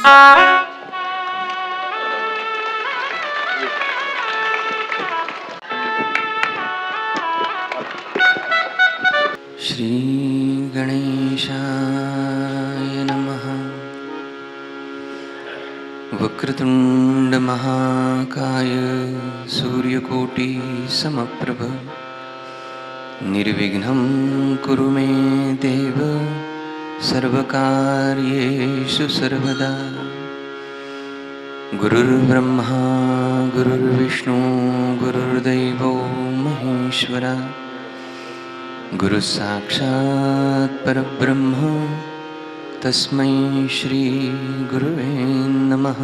श्री गणेशाय नमः। वक्रतुंड महाकाय सूर्यकोटि समप्रभ निर्विघ्नं कुरु मे देव सर्वकार्येषु सर्वदा। गुरुर्ब्रह्मा गुरुर्विष्णु गुरुर्दैवो महेश्वरा। गुरु साक्षात् परब्रह्म तस्मै श्री गुरुवे नमः।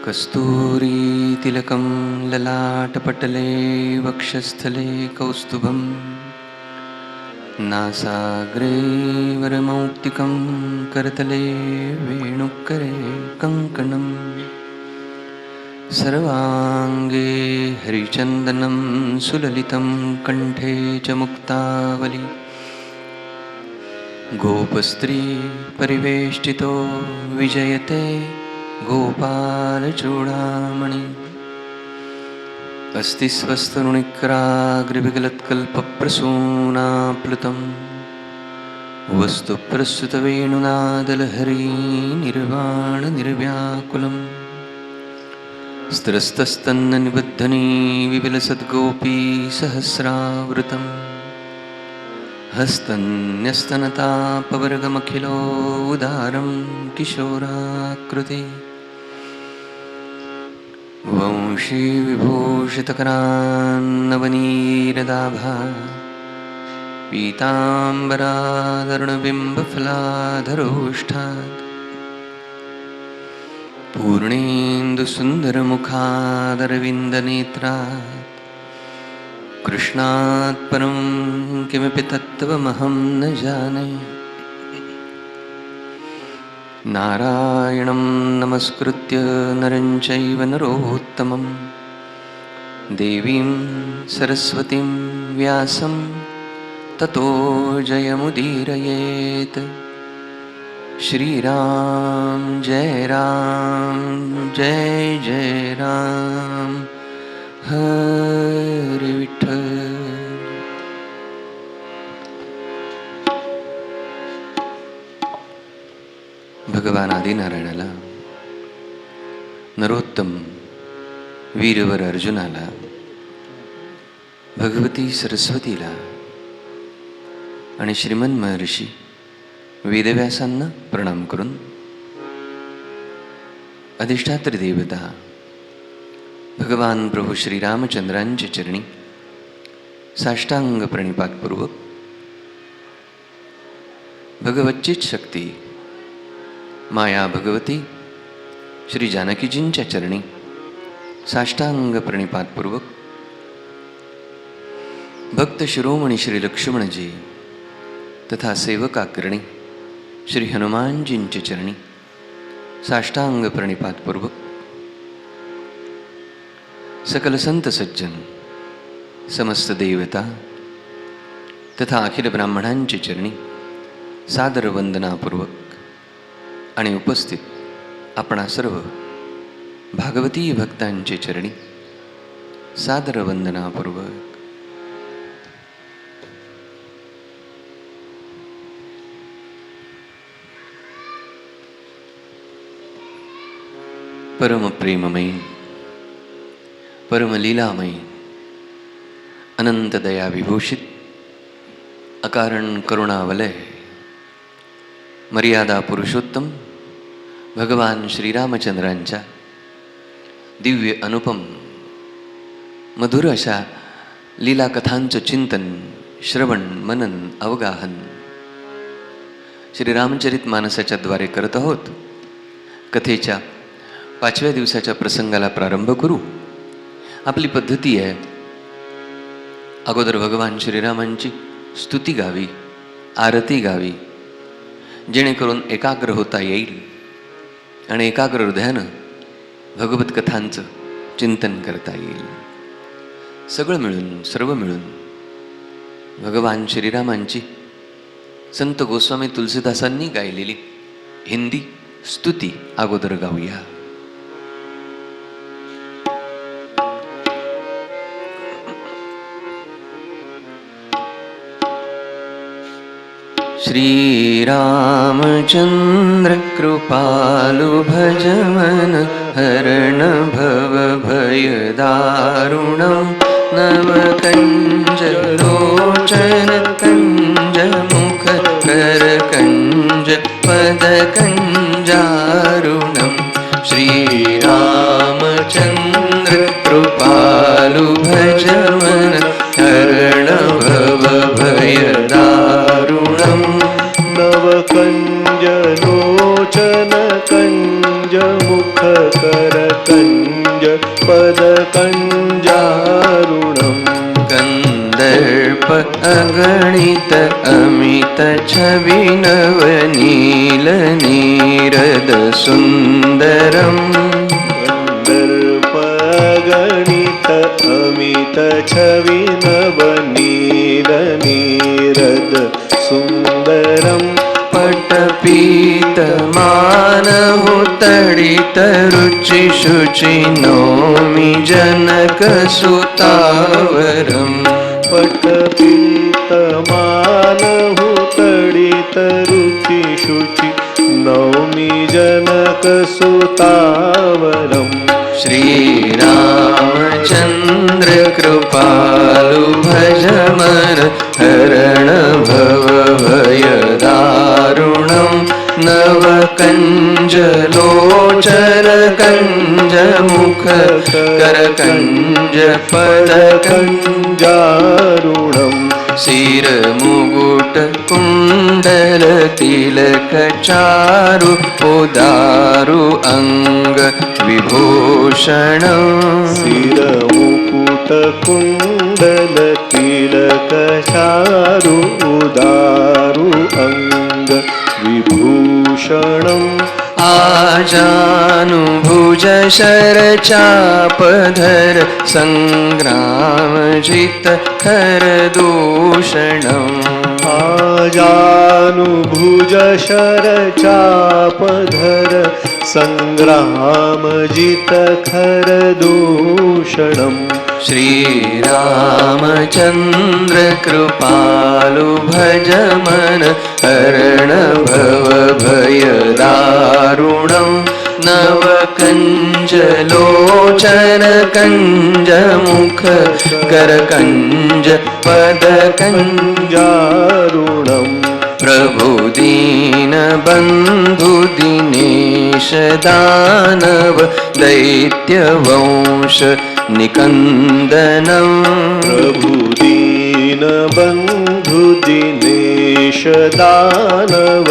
कस्तूरी तिलकं ललाटपटले वक्षस्थले कौस्तुभं नासाग्रे वरमौक्तिकं करतले वेणुकरे कङ्कणं सर्वांगे हरिचन्दनं सुललितं कंठे च मुक्तावली। गोपस्त्री परिवेष्टितो विजयते गोपालचूडामणि। अस्ति स्वस्तरुणिक्राग्रविगलत्कल्पप्रसूनाप्लुतं वस्तुप्रस्तुतवेणुनादलहरी निर्वाणनिर्व्याकुलम्। स्त्रस्तस्तन्ननिबद्धनी विपिलसद्गोपी सहस्रावृतं हस्तन्यस्तनतापवर्गमखिलोदारं किशोराकृति। वंशी विभूषितकरान्नवनीरदाभा पीताम्बरादरुणबिम्बफलाधरोष्ठात् पूर्णेन्दुसुन्दरमुखादरविन्दनेत्रात् कृष्णात् परं किमपि तत्त्वमहं न जाने। नारायणं नमस्कृत्य नरं चैव नरोत्तमं देवीं सरस्वतीं व्यासं ततो जयमुदीरयेत्। श्रीराम जय जय राम हरि विठ्ठल। भगवान आदिनारायणाला, नरोत्तम वीरवर अर्जुनाला, भगवती सरस्वतीला आणि श्रीमन महर्षी वेदव्यासांना प्रणाम करून अधिष्ठात्री देवता भगवान प्रभू श्रीरामचंद्रांचे चरणी साष्टांग प्रणिपातपूर्वक भगवच्चीच शक्ती माया भगवती श्री जानकीजींच्या चरणी साष्टांग प्रणिपातपूर्वक भक्त शिरोमणी श्री लक्ष्मणजी तथा सेवकाग्रणी श्री हनुमानजींचे चरणी साष्टांग प्रणिपातपूर्वक सकल संत सज्जन समस्त देवता तथा अखिल ब्राह्मणांचे चरणी सादर वंदनापूर्वक आणि उपस्थित आपणा सर्व भागवती भक्तांचे चरणी सादर वंदनापूर्वक परम प्रेममयी परम लीलामयी अनंत दया विभूषित अकारण करुणावलय मर्यादा पुरुषोत्तम भगवान श्रीरामचंद्रांच्या दिव्य अनुपम मधुर अशा लीलाकथांचं चिंतन श्रवण मनन अवगाहन श्रीरामचरित मानसाच्या द्वारे करत आहोत। कथेच्या 5व्या दिवसाच्या प्रसंगाला प्रारंभ करू। आपली पद्धती आहे अगोदर भगवान श्रीरामांची स्तुती गावी, आरती गावी, जेणेकरून एकाग्र होता येईल आणि एकाग्र हृदयानं भगवत कथांचं चिंतन करता येईल। सगळं मिळून सर्व मिळून भगवान श्रीरामांची संत गोस्वामी तुलसीदासांनी गायलेली हिंदी स्तुती अगोदर गाऊया. श्री रामचंद्र कृपालु भज मन हरण भव भय दारुणं नव कंज लोचन कंज मुख कर कंज पद कंजारुणं. श्री रामचंद्र कृपालु भज मन हरण भव भय दारुणं नव कंज लोचन कंज मुख कर कंज पद कंजारुणं. कंदर्प अगणित अमित छवि नव नील नीरद सुंदरम. कंदर्प अगणित अमित छवि नव नील नीरद सुंदरम. पटपीत मानहु तडित रुचि शुचि नौमि जनक सुतावरम. पटपीत मानहु तडित रुचि शुचि नौमि जनक सुतावरम. श्री रामचंद्र कृपालु भज मन हरण भव भय दारुणं नव कंज लोचन कंज मुख कर कंज पद कंजारुणं. सिर मुकुट कुंडल तिलक चारु उदारु अंग विभूषण. सिर मुकुट कुंडल तिलक चारु उदारु अंग विभूषणं. आजानुभुज शर चापधर संग्राम जित खर दूषणम्. आजानुभुज शर चापधर संग्राम जित खर दूषणं. श्री रामचंद्र कृपालु भज मन हरण भव भय दारुणं नव कंज लोचन कंज मुख कर कंज पद कंजारुणं. प्रभु दीन बंधु दिनेश दानव दैत्य वंश निकंदनं. प्रभु दीन बंधु दिनेश दानव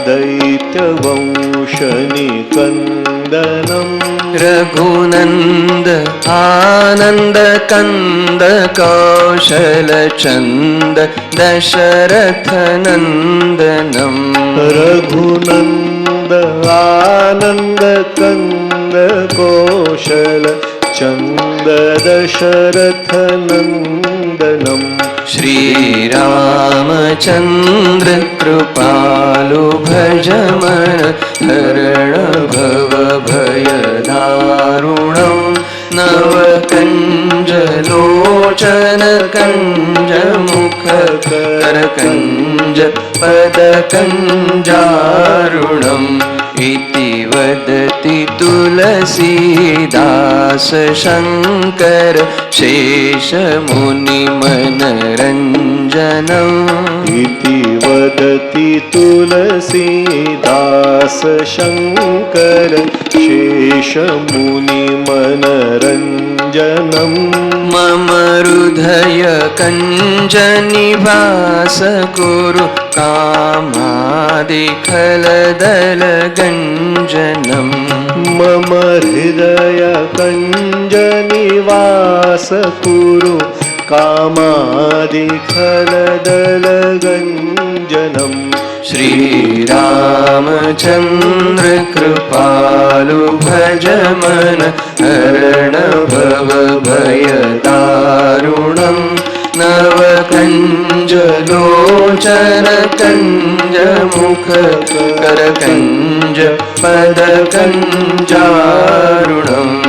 दैत्य वंश निकंदनं. रघुनंद आनंद कंद कौशल चंद दशरथ नंदनम. रघुनंद आनंद कंद कौशल चंद दशरथ नंदनम. श्री रामचंद्र कृपालु भज मन हरण भव भय दारुणं नव कंज लोचन कंज मुख कर कंज पद कंजारुणम्. इति वदति तुलसीदास शंकर शेष मुनि मनरंजनम्. इति वदति तुलसीदास शंकर शेष मुनि मनरंजनम्. मम हृदय कंज निवास कुरु कामादि खलदल गंजनम्. मम हृदय कंज निवास कुरु कामादि खलदल गंजनम्. श्री रामचंद्र कृपालु भज मन हरण भव भय दारुणं नव कंज लोचन कंज मुख कर कंज पद कंजारुणम्।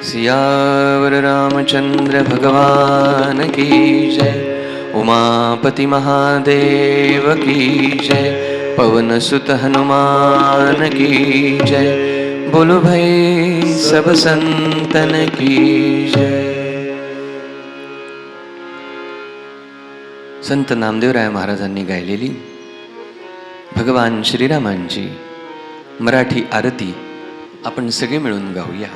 सियावर रामचंद्र भगवान की जय। उमापति महादेव की जय। पवन सुत हनुमान की जय। बोलो भाई सब संतन की जय। संत नामदेवराय महाराजांनी गायलेली भगवान श्रीरामांची मराठी आरती आपण सगळे मिळून गाऊया.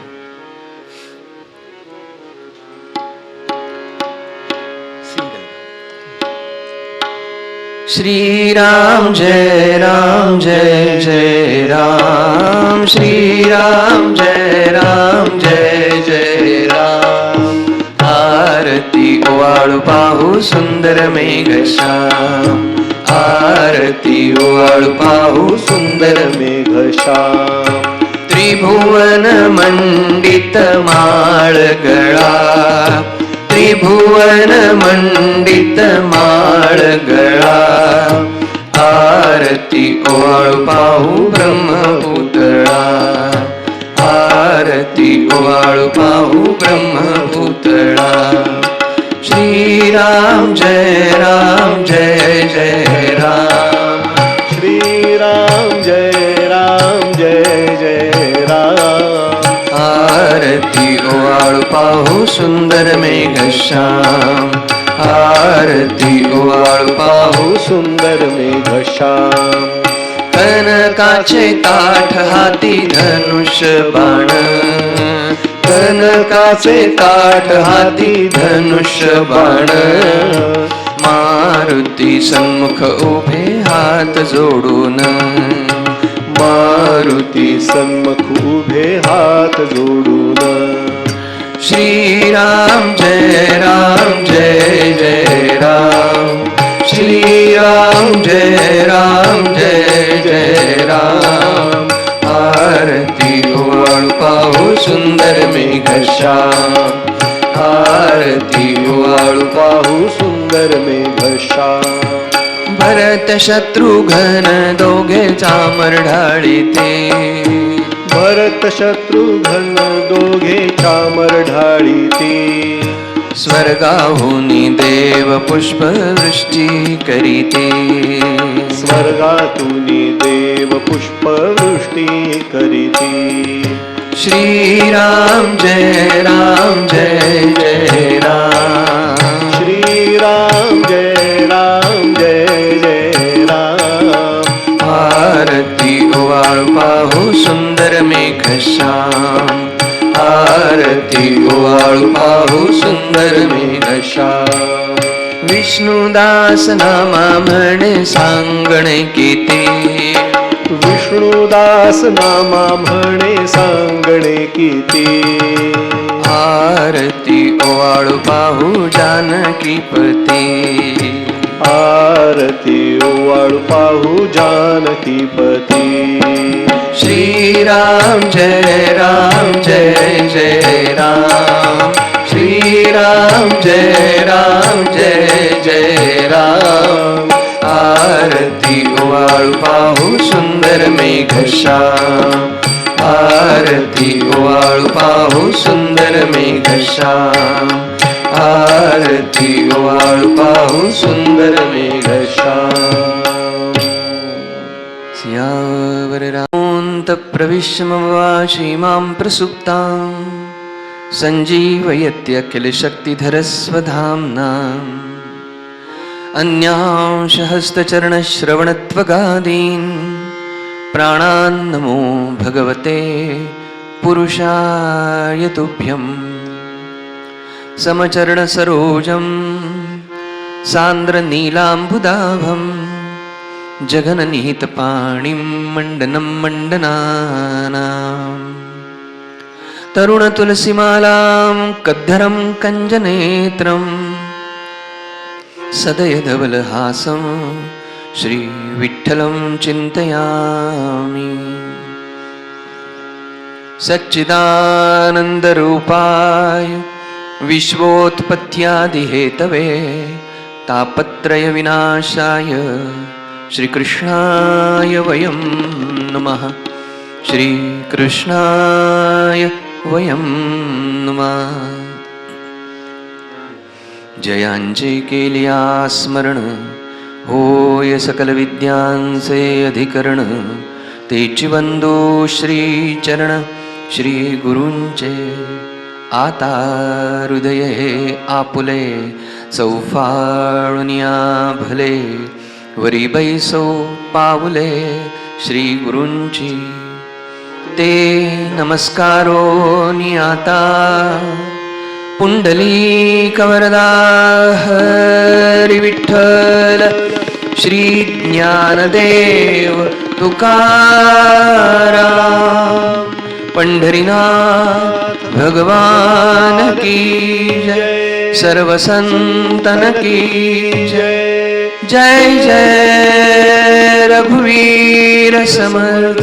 श्रीराम जय राम जय जय राम. श्रीराम जय राम जय जय राम. आरती ओवाळू पाहू सुंदर मेघश्याम. आरती ओवाळू पाहू सुंदर मेघश्याम. त्रिभुवन मंडित माळगळा. त्रिभुवन मंडित माळगळा. आरती ओवाळू पाहू ब्रह्मपुतळा. आरती ओवाळू पाहू ब्रह्मपुतळा. श्रीराम जय राम जय जय राम. श्रीराम जय राम जय जय राम. आरती ओवाळू पाहू सुंदर मेघश्याम. आरती ओवाळू पाहू सुंदर मेघश्याम. कनकाचे ताठ हाती धनुष बाण. कनकाचे ताठ हाती धनुष बाण. मारुती सन्मुख उभे हात जोडून. मारुती सन्मुख उभे हात जोडून. श्रीराम जय राम जय जय राम. श्रीराम जय राम जय जय राम. आरती ओवाळू पाहू सुंदर मेघश्याम. आरती ओवाळू पाहू सुंदर मेघश्याम. भरत शत्रुघ्न दोघे चामर ढाळीते. भरत शत्रुघ्न दोघे चामर ढाळीते. स्वर्गाहुनी देव पुष्पवृष्टी करीते. स्वर्गातूनी देव पुष्पवृष्टी करीते. श्रीराम जय राम जय जय राम. श्रीराम जय राम जय जय राम. आरती ओवाळू पाहू सुंदर मेघश्याम. आरती ओवाळू पाहू सुंदर मेघश्याम. विष्णुदास नामा म्हणे सांगणे किती. विष्णुदास नामा म्हणे सांगणे किती. आरती ओवाळू पाहू जानकीपती. आरती ओवाळू पाहू जानकीपती. श्रीराम जय राम जय जय राम. श्रीराम जय राम जय जय राम. आरती ओवाळू पाहू सुंदर मेघश्याम. आरती ओवाळू पाहू सुंदर मेघश्याम. आरती ओवाळू पाहू सुंदर मेघश्याम. सियावर रामोऽन्त प्रविश्य मम वाचि मां प्रसुप्तां. सञ्जीवयत्यखिलशक्तिधरस्वधाम्ना. अन्यांश हस्तचरणश्रवणत्वगादीन् प्राणान्नमो भगवते पुरुषाय तुभ्यं. समचरणसरोजं सान्द्रनीलाम्बुदाभं जगन्निहितपाणिं मण्डनं मण्डनानाम्. तरुणतुलसीमालां कद्धरं कञ्जनेत्रं सदयधवलहासं श्रीविठ्ठलं चिन्तयामि. सच्चिदानन्दरूपाय विश्वोत्पत्त्यादिहेतवे तापत्रयविनाशाय श्रीकृष्णाय वयं नमः. श्रीकृष्णाय वयं नमः. जयांचे केलिया स्मरण होय सकल विद्यांचे अधिकरण. तेची वंदो श्रीचरण श्री गुरूंचे. आता हृदय हे आपुले चौफाळुनिया भले. वरी बैसो पाऊले श्री गुरूंची. ते नमस्कारो नियाता पुंडलीक वरदा हरी विठ्ठल श्री ज्ञानदेव तुकाराम. पंढरीनाथ भगवान की जय. सर्व संतन की जय. जय जय रघुवीर समर्थ.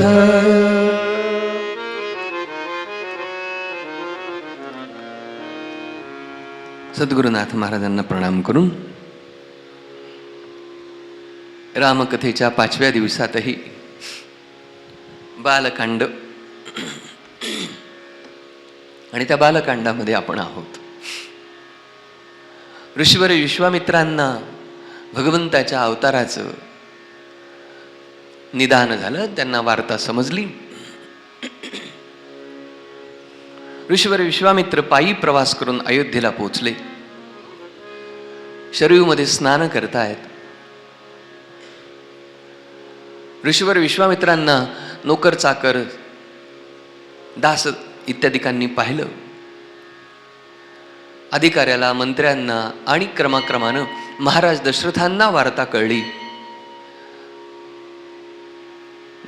सद्गुरुनाथ महाराजांना प्रणाम करून रामकथेच्या 5व्या दिवसातही बालकांड आणि त्या बालकांडामध्ये आपण आहोत. ऋषीवर विश्वामित्रांना भगवंताच्या अवताराचं निदान झालं. त्यांना वार्ता समजली. ऋषीवर विश्वामित्र पायी प्रवास करून अयोध्येला पोहोचले. शरयूमध्ये स्नान करतायत. ऋषीवर विश्वामित्रांना नोकर चाकर दास इत्यादिकांनी पाहिलं. अधिकाऱ्याला मंत्र्यांना आणि क्रमाक्रमानं महाराज दशरथांना वार्ता कळली.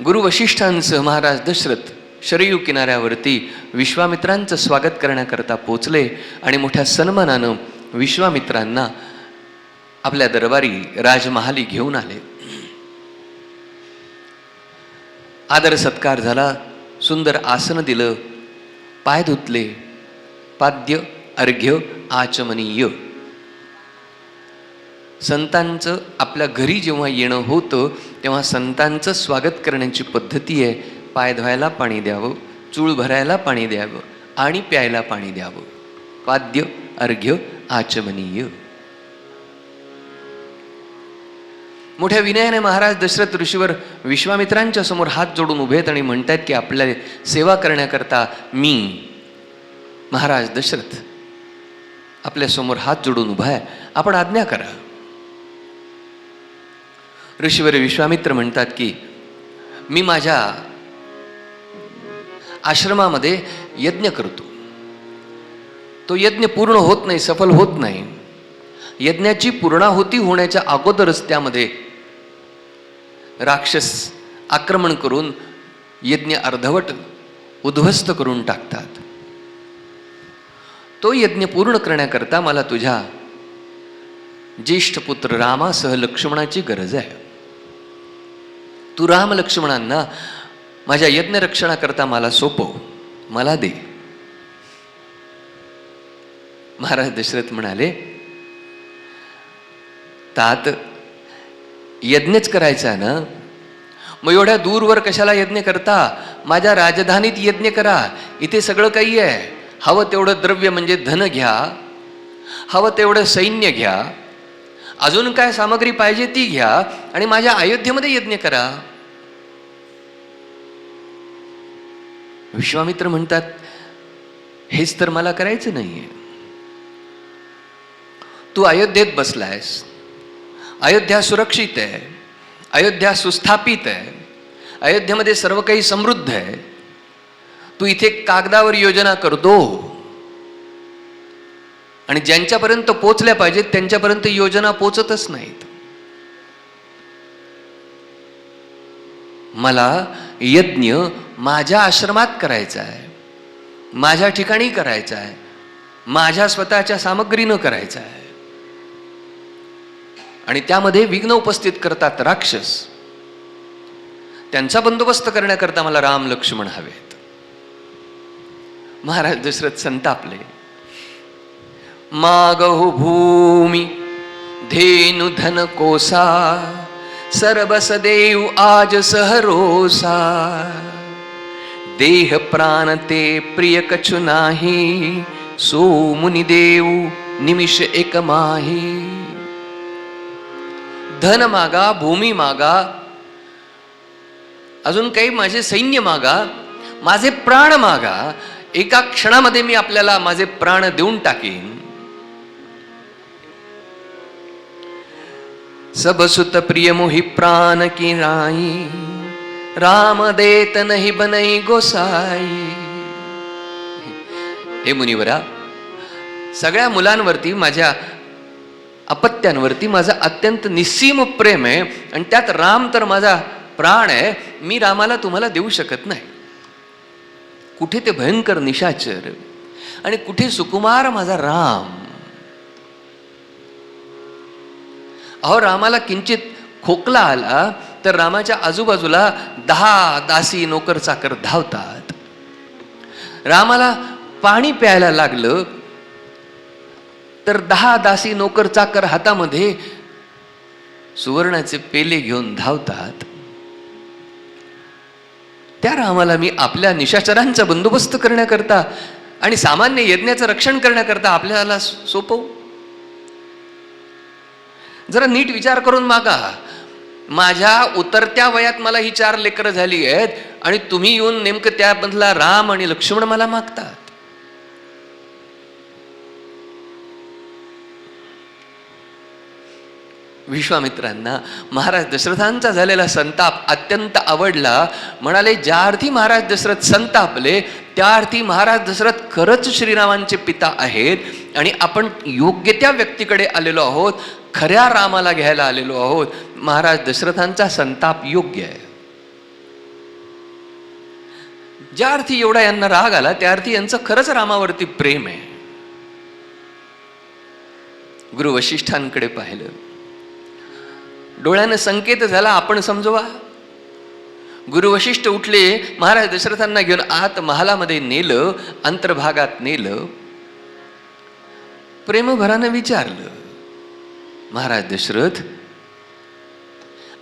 गुरु वशिष्ठांसह महाराज दशरथ शरयू किनाऱ्यावरती विश्वामित्रांचं स्वागत करण्याकरता पोचले आणि मोठ्या सन्मानानं विश्वामित्रांना आपल्या दरबारी राजमहाली घेऊन आले. आदर सत्कार झाला. सुंदर आसन दिलं. पाय धुतले. पाद्य अर्घ्य आचमनीय. संतांचं आपल्या घरी जेव्हा येणं होतं तेव्हा संतांचं स्वागत करण्याची पद्धती आहे. पाय धुवायला पाणी द्यावं, चूळ भरायला पाणी द्यावं आणि प्यायला पाणी द्यावं. पाद्य अर्घ्य आचमनीय. मोठ्या विनयाने महाराज दशरथ ऋषीवर विश्वामित्रांच्या समोर हात जोडून उभे आहेत आणि म्हणतायत की आपल्या सेवा करण्याकरता मी महाराज दशरथ आपल्या समोर हात जोडून उभा आहे. आपण आज्ञा करा. ऋषीवर विश्वामित्र म्हणतात की मी माझ्या आश्रमामध्ये यज्ञ करतो. तो यज्ञ पूर्ण होत नाही, सफल होत नाही. यज्ञाची पूर्णाहुती होण्याच्या अगोदरच त्यामध्ये राक्षस आक्रमण करून यज्ञ अर्धवट उद्ध्वस्त करून टाकतात. तो यज्ञ पूर्ण करण्याकरता मला तुझ्या ज्येष्ठ पुत्र रामासह लक्ष्मणाची गरज आहे. तू राम लक्ष्मणांना माझ्या यज्ञ रक्षणाकरता मला सोपव, मला दे. महाराज दशरथ म्हणाले, तात यज्ञच करायचा ना, मग एवढ्या दूरवर कशाला यज्ञ करता? माझ्या राजधानीत यज्ञ करा. इथे सगळं काही आहे. हवं तेवढं द्रव्य म्हणजे धन घ्या, हवं तेवढं सैन्य घ्या, अजून काय सामग्री पाहिजे ती घ्या आणि माझ्या अयोध्येमध्ये यज्ञ करा. विश्वामित्र म्हणतात, हेच तर मला करायचं नाहीये. तू अयोध्येत बसलायस. अयोध्या सुरक्षित आहे, अयोध्या सुस्थापित आहे, अयोध्येमध्ये सर्व काही समृद्ध आहे. तू इथे कागदावर योजना करतो आणि ज्यांच्यापर्यंत पोचल्या पाहिजेत त्यांच्यापर्यंत योजना पोचतच नाहीत. मला यज्ञ माझ्या आश्रमात करायचा आहे, माझ्या ठिकाणी करायचा आहे, माझ्या स्वतःच्या सामग्रीनं करायचा आहे. आणि त्यामध्ये विघ्न उपस्थित करतात राक्षस. त्यांचा बंदोबस्त करण्याकरता मला राम लक्ष्मण हवेत. महाराज दशरथ संतापले. मागहु भूमि धेनु धन कोसा, सरबस देव आज सहरोसा, देह प्राण ते प्रिय कछु नाही, सो मुनि देव निमिष एक माही. धन मागा, भूमी मागा, अजून काही माझे सैन्य मागा, माझे प्राण मागा, एका क्षणामध्ये मी आपल्याला माझे प्राण देऊन टाकीन. सब सुत प्रिय मोहि प्राण की राई, राम देत नहीं बनई गोसाई. हे मुनिवरा, सगळ्या मुलांवरती, माझ्या अपत्यांवरती माझं अत्यंत निस्सीम प्रेम आहे, आणि त्यात राम तर माझा प्राण आहे. मी रामाला तुम्हाला देऊ शकत नाही. कुठे ते भयंकर निशाचर आणि कुठे सुकुमार माझा राम. अहो, रामाला किंचित खोकला आला तर रामाच्या आजूबाजूला 10 दासी नोकर चाकर धावतात. रामाला पाणी प्यायला लागलं तर 10 दासी नोकर चाकर हातामध्ये सुवर्णाचे पेले घेऊन धावतात. त्या रामाला मी आपल्या निशाचरांचा बंदोबस्त करण्याकरता आणि सामान्य यज्ञाचं रक्षण करण्याकरता आपल्याला सोपवू? जरा नीट विचार करून मागा. माझ्या उतरत्या वयात मला ही 4 लेकरं झाली आहेत आणि तुम्ही येऊन नेमकं त्यामधला राम आणि लक्ष्मण मला मागतात. विश्वामित्रांना महाराज दशरथांचा झालेला संताप अत्यंत आवडला. म्हणाले, ज्या अर्थी महाराज दशरथ संतापले त्या अर्थी महाराज दशरथ खरंच श्रीरामांचे पिता आहेत आणि आपण योग्य त्या व्यक्तीकडे आलेलो आहोत, खऱ्या रामाला घ्यायला आलेलो आहोत. महाराज दशरथांचा संताप योग्य आहे. ज्या अर्थी एवढा यांना राग आला त्या अर्थी यांचं खरंच रामावरती प्रेम आहे. गुरु वशिष्ठांकडे पाहिलं, डोळ्यानं संकेत झाला, आपण समजवा. गुरु वशिष्ठ उठले, महाराज दशरथांना घेऊन आत महालामध्ये नेलं, अंतर्भागात नेलं, प्रेमभरानं विचारलं, महाराज दशरथ,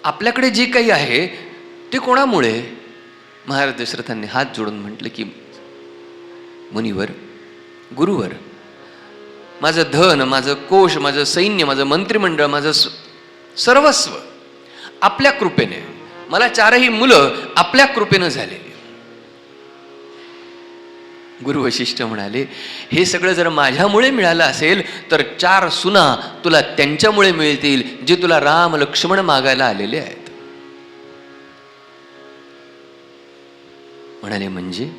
आपल्याकडे जे काही आहे ते कोणामुळे? महाराज दशरथांनी हात जोडून म्हटलं की, मुनिवर, गुरुवर, माझं धन, माझं कोश, माझं सैन्य, माझं मंत्रिमंडळ, माझं सर्वस्व आपल्या कृपेने, मला 4ही मुलं आपल्या कृपेनं झालेली. गुरु वशिष्ठ म्हणाले, हे सगळं जर माझ्यामुळे मिळालं असेल तर 4 सुना तुला त्यांच्यामुळे मिळतील जे तुला राम लक्ष्मण मागायला आलेले आहेत. म्हणाले, म्हणजे?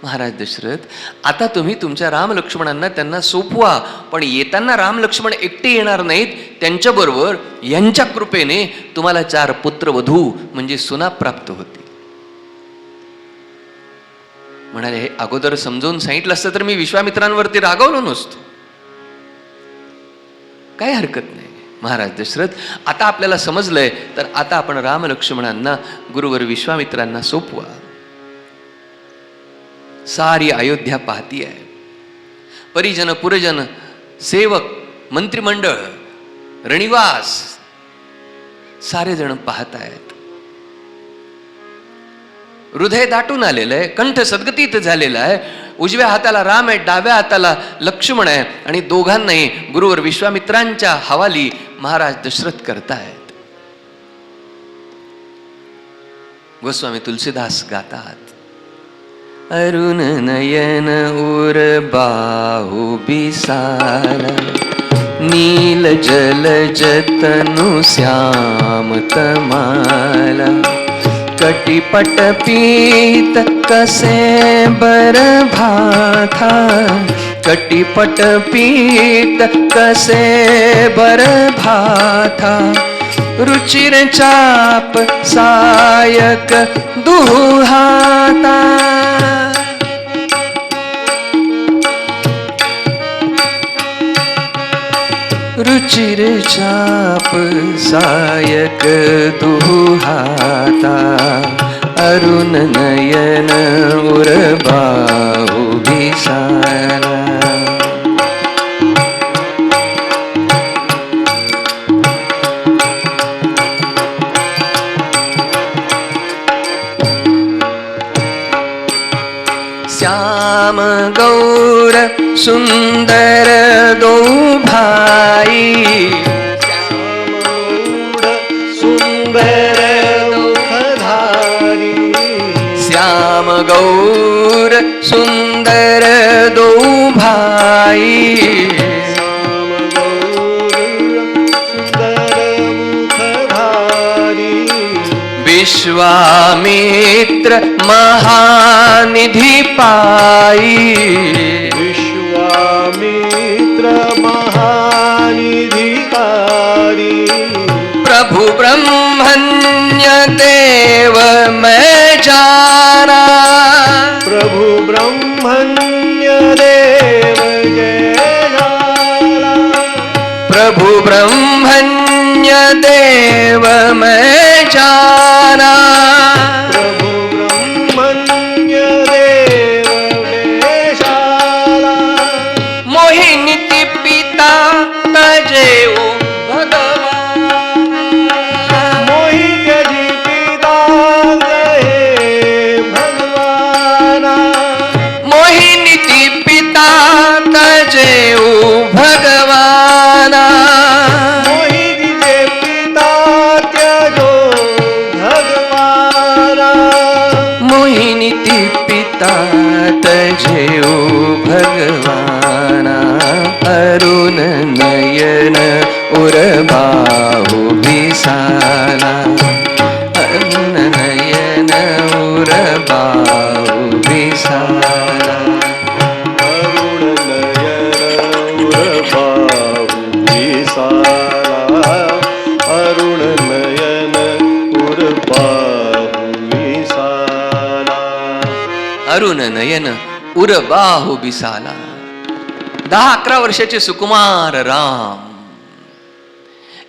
महाराज दशरथ, आता तुम्ही तुमच्या राम लक्ष्मणांना त्यांना सोपवा, पण येताना राम लक्ष्मण एकटे येणार नाहीत, त्यांच्याबरोबर यांच्या कृपेने तुम्हाला 4 पुत्रवधू म्हणजे सुना प्राप्त होतील. म्हणाले, हे अगोदर समजावून सांगितलं असतं तर मी विश्वामित्रांवरती रागवलो नसतो. काही हरकत नाही महाराज दशरथ, आता आपल्याला समजलंय तर आता आपण राम लक्ष्मणांना गुरुवर विश्वामित्रांना सोपवा. सारी अयोध्या पाहती आहे. परिजन, पुरजन, सेवक, मंत्रिमंडळ, रणिवास सारे जण पाहत आहेत. हृदय दाटून आलेलं आहे, कंठ सद्गतीत झालेला आहे. उजव्या हाताला राम आहे, डाव्या हाताला लक्ष्मण आहे आणि दोघांनाही गुरुवर विश्वामित्रांच्या हवाली महाराज दशरथ करतायत. गोस्वामी तुलसीदास गातात, अरुण नयन उर बाहु बिसारा, नील जल जतनु श्याम तमाला, कटिपट पीत कसे बर भाथा, कटिपट पीत कसे बर भाथा, रुचिर चाप सायक दुहाता, रुचिर चाप सायक दुहाता, अरुण नयन उर बाहु बिसारा. श्याम गौर सुंदर दो भाई, सुंदर दुखधारी, श्याम गौर सुंदर दो भाई, श्याम गौर सुंदर मुखधारी, विश्वामित्र महानिधि पाई, विश्वामित्र महानिधिकारी, प्रभु ब्रह्मण्य देव मैं जाना, प्रभु ब्रह्मण्य देव जय जाला, प्रभु ब्रह्मण्य देव मैं जाना, प्रभु ब्रह्मण्य देव वेशाला, मोहिनीति पिता तजेऊ भगवान, मोहित्यजी पिता जय भगवाना, मोहिनीति पिता तजेऊ भगवाना, मोहिनीचे पिता त्यजो भगवाना, मोहिनीति पिता तजेऊ भगवाना, अरुण नयन उरबाहु विशाला, अरुण नयन उरबाहु विशाला, अरुण नयन उरबाहु विशाला, अरुण नयन उरबाहु विशाला, अरुण नयन उरबाहु विशाला. 10-11 वर्षाचे सुकुमार राम,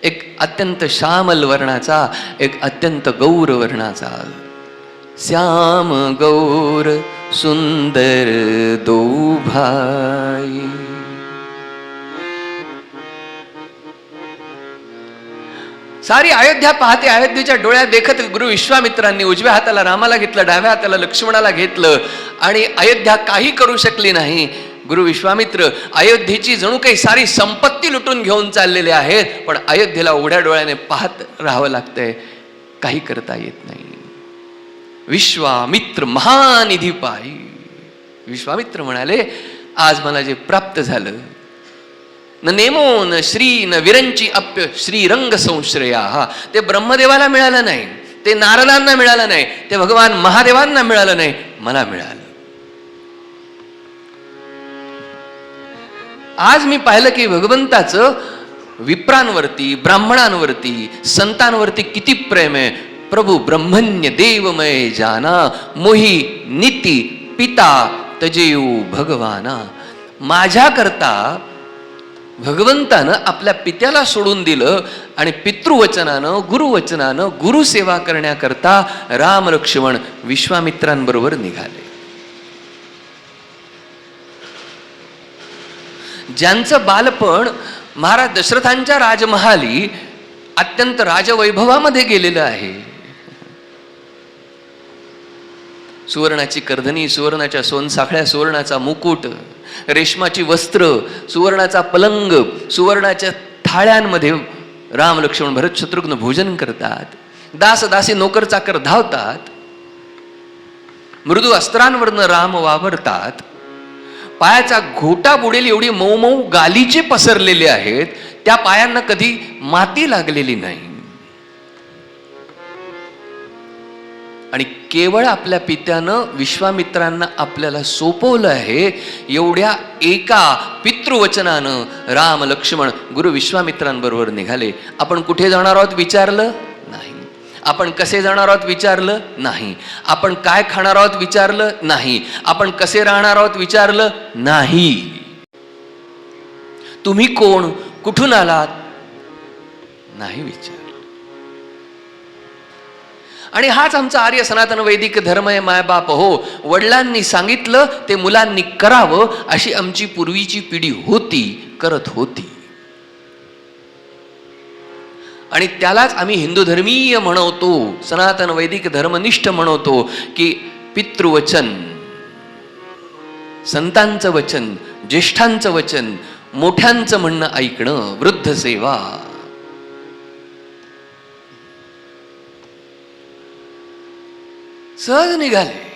एक अत्यंत श्यामल वर्णाचा, एक अत्यंत गौर वर्णाचा, श्याम गौर सुंदर दो भाई. सारी अयोध्या पाहते. अयोध्येच्या डोळ्यात देखत गुरु विश्वामित्रांनी उजव्या हाताला रामाला घेतलं, डाव्या हाताला लक्ष्मणाला घेतलं आणि अयोध्या काही करू शकली नाही. गुरु विश्वामित्र अयोध्येची जणू काही सारी संपत्ती लुटून घेऊन चाललेले आहेत, पण अयोध्येला उघड्या डोळ्याने पाहत राहावं लागतंय, काही करता येत नाही. विश्वामित्र महानिधी पायी. विश्वामित्र म्हणाले, आज मला जे प्राप्त झालं, न नेमो न श्री न विरंची अप्य श्रीरंग संश्रया, ते ब्रह्मदेवाला मिळालं नाही, ते नारदांना मिळालं नाही, ते भगवान महादेवांना मिळालं नाही, मला मिळालं. आज मी पाहिलं की भगवंताचं विप्रांवरती, ब्राह्मणांवरती, संतांवरती किती प्रेम आहे. प्रभु ब्रह्मण्य देवमय जाना, मोही नीती पिता तजेऊ भगवाना. माझ्याकरता भगवंतानं आपल्या पित्याला सोडून दिलं आणि पितृवचनानं, गुरुवचनानं, गुरुसेवा करण्याकरता राम लक्ष्मण विश्वामित्रांबरोबर निघाले. ज्यांचं बालपण महाराज दशरथांच्या राजमहाली अत्यंत राजवैभवामध्ये गेलेलं आहे. सुवर्णाची कर्दनी, सुवर्णाच्या सोनसाखळ्या, सुवर्णाचा मुकुट, रेशमाची वस्त्र, सुवर्णाचा पलंग, सुवर्णाच्या थाळ्यांमध्ये राम लक्ष्मण भरत शत्रुघ्न भोजन करतात. दास दासी नोकर चाकर धावतात. मृदू अस्त्रांवरनं राम वावरतात. पायाचा घोटा बुडेल एवढी मऊ मऊ गालीचे पसरलेले आहेत, त्या पायांना कधी माती लागलेली नाही. आणि केवळ आपल्या पित्यानं विश्वामित्रांना आपल्याला सोपवलं आहे. एवढ्या एका पितृवचनानं राम लक्ष्मण गुरु विश्वामित्रांबरोबर निघाले. आपण कुठे जाणार आहोत विचारलं नाही. आपण कसे जाणार आहोत विचारलं नाही. आपण काय खाणार आहोत विचारलं नाही. आपण कसे राहणार आहोत विचारलं नाही. तुम्ही कोण, कुठून आलात नाही विचार. आणि हाच आमचा आर्य सनातन वैदिक धर्म आहे. मायबाप हो, वडिलांनी सांगितलं ते मुलांनी करावं, अशी आमची पूर्वीची पिढी होती, करत होती. आणि त्यालाच आम्ही हिंदू धर्मीय म्हणवतो, सनातन वैदिक धर्मनिष्ठ म्हणवतो की पितृवचन संतांचं वचन, ज्येष्ठांचं वचन, मोठ्यांचं म्हणणं ऐकणं, वृद्ध सेवा. सहज निघाले.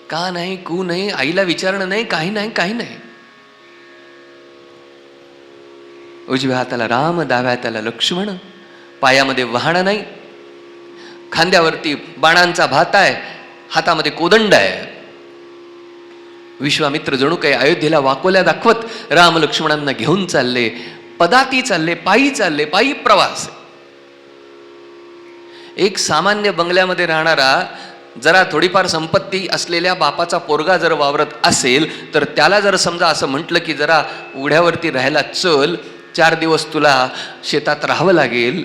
का नाही, कू नाही, आईला विचारणं नाही, काही नाही, काही नाही. उजव्या हाताला राम, डाव्या हाताला लक्ष्मण, पायामध्ये वाहन नाही, खांद्यावरती बाणांचा भात आहे, हातामध्ये कोदंड आहे. विश्वामित्र जणू काही अयोध्येला वाकोल्या दाखवत राम लक्ष्मणांना घेऊन चालले. पदाती चालले, पायी चालले, पायी प्रवास. एक सामान्य बंगल्यामध्ये राहणारा, जरा थोडीफार संपत्ती असलेल्या बापाचा पोरगा जर वावरत असेल तर त्याला जर समजा असं म्हटलं की जरा उघड्यावरती राहायला चल, 4 दिवस तुला शेतात राहावं लागेल,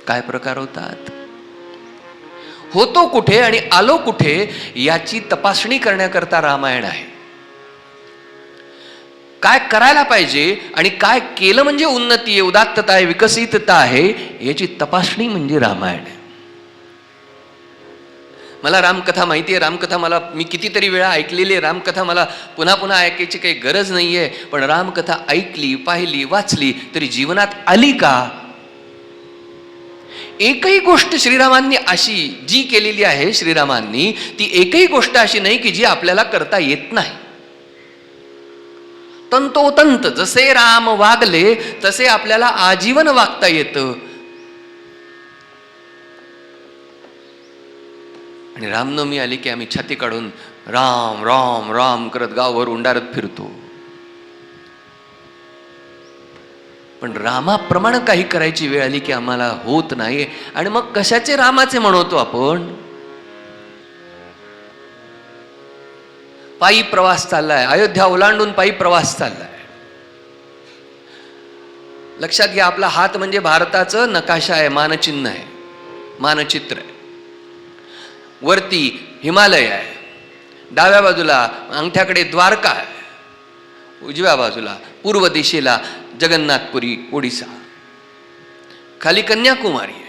काय प्रकार होतात. होतो कुठे आणि आलो कुठे याची तपासणी करण्याकरता रामायण आहे. काय करायला पाहिजे आणि काय केलं म्हणजे उन्नती आहे, उदात्तता आहे, विकसितता आहे, याची तपासणी म्हणजे रामायण आहे. मला रामकथा माहिती आहे, रामकथा मी कितीतरी वेळा ऐकलेली आहे, रामकथा मला पुन्हा पुन्हा ऐकायची काही गरज नाही आहे. पण रामकथा ऐकली, पाहिली, वाचली तरी जीवनात आली का? एकही गोष्ट श्रीरामांनी अशी जी केलेली आहे, श्रीरामांनी ती एकही गोष्ट अशी नाही की जी आपल्याला करता येत नाही. तंतोतंत जसे राम वागले तसे आपल्याला आजीवन वागता येतं. आणि रामनवमी आली की आम्ही छाती काढून राम राम राम करत गावभर उंडारत फिरतो. पण रामाप्रमाणे काही करायची वेळ आली की आम्हाला होत नाही. आणि मग कशाचे रामाचे म्हणतो आपण? पायी प्रवास चाललाय, अयोध्या ओलांडून पायी प्रवास चाललाय. लक्षात घ्या, आपला हात म्हणजे भारताचं नकाशा आहे, मानचिन्ह आहे, मानचित्र आहे. वरती हिमालय आहे, डाव्या बाजूला अंगठ्याकडे द्वारका आहे, उजव्या बाजूला पूर्व दिशेला जगन्नाथपुरी ओडिसा, खाली कन्याकुमारी आहे.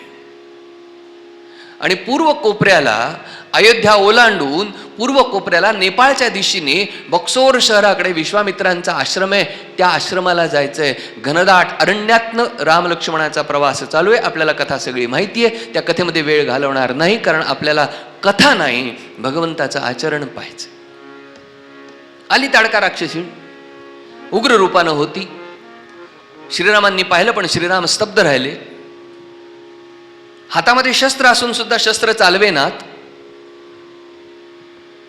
आणि पूर्व कोपऱ्याला अयोध्या ओलांडून पूर्व कोपऱ्याला नेपाळच्या दिशेने बक्सोर शहराकडे विश्वामित्रांचा आश्रम आहे. त्या आश्रमाला जायचंय. घनदाट अरण्यातनं राम लक्ष्मणाचा प्रवास चालू आहे. आपल्याला कथा सगळी माहिती आहे, त्या कथेमध्ये वेळ घालवणार नाही, कारण आपल्याला कथा नाही, भगवंताचं आचरण पाहायचं. आली ताडका राक्षसी, उग्र रूपानं होती. श्रीरामांनी पाहिलं पण श्रीराम स्तब्ध राहिले. हातामध्ये शस्त्र असून सुद्धा शस्त्र चालवेनात.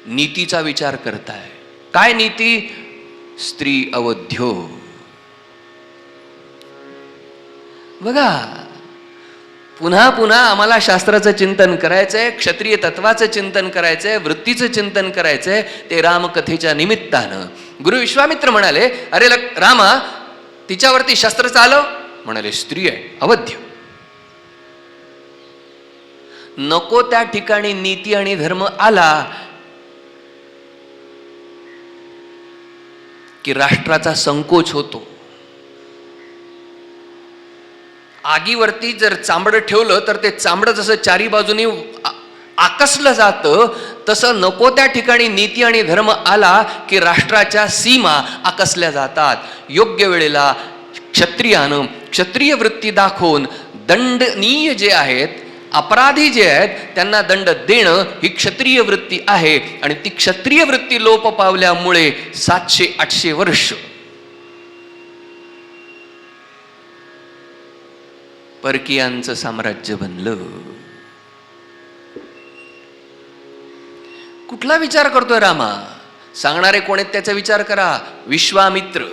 नीतीचा विचार करताय. काय नीती? स्त्री अवध्यो. बघा, पुन्हा पुन्हा आम्हाला शास्त्राचं चिंतन करायचंय, क्षत्रिय तत्वाचं चिंतन करायचंय, वृत्तीचं चिंतन करायचंय. ते रामकथेच्या निमित्तानं गुरु विश्वामित्र म्हणाले, अरे रामा, तिच्यावरती शस्त्र चालव. म्हणाले, स्त्री आहे, अवध्य. नको त्या ठिकाणी नीती आणि धर्म आला की राष्ट्राचा संकोच होतो. आगीवरती जर चांबडं ठेवलं तर ते चांबडं जसं चारी बाजूनी आकसलं जातं, तसं नको त्या ठिकाणी नीती आणि धर्म आला की राष्ट्राच्या सीमा आकसल्या जातात. योग्य वेळेला क्षत्रियानं क्षत्रिय वृत्ती दाखवून दंडनीय जे आहेत, अपराधी जे आहेत, त्यांना दंड देणं ही क्षत्रिय वृत्ती आहे. आणि ती क्षत्रिय वृत्ती लोप पावल्यामुळे 700-800 वर्ष परकीयांचं साम्राज्य बनलं. कुठला विचार करतोय रामा? सांगणारे कोण आहेत त्याचा विचार करा. विश्वामित्र.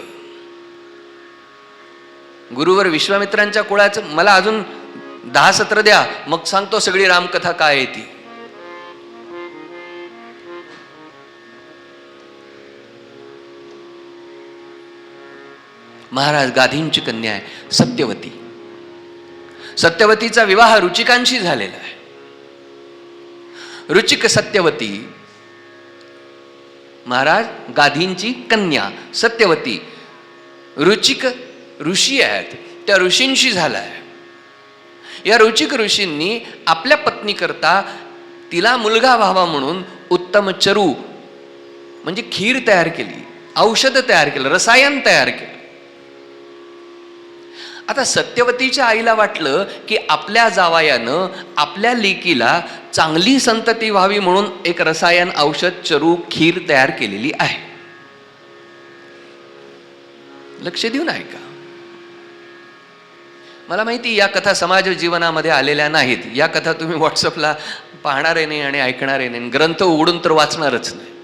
गुरुवर विश्वामित्रांच्या कुळाचं मला अजून 10 सत्र द्या, मग सांगतो सगळी रामकथा काय आहे ती. महाराज गाधींची कन्या आहे सत्यवती. सत्यवतीचा विवाह रुचिकांशी झालेला आहे. रुचिक सत्यवती, महाराज गाधींची कन्या सत्यवती. रुचिक ऋषी आहेत, त्या ऋषींशी झालाय. या रुचिक ऋषींनी आपल्या पत्नी करता तिला मुलगा व्हावा म्हणून उत्तम चरू म्हणजे खीर तयार केली, औषध तयार केलं, रसायन तयार केलं. आता सत्यवतीच्या आईला वाटलं की आपल्या जावयानं आपल्या लेकीला चांगली संतती व्हावी म्हणून एक रसायन, औषध, चरू, खीर तयार केलेली आहे. लक्ष देऊन ऐका. मला माहिती या कथा समाज जीवनामध्ये आलेल्या नाहीत. या कथा तुम्ही व्हॉट्सअपला पाहणारे नाही आणि ऐकणारे नाही, ग्रंथ उघडून तर वाचणारच नाही.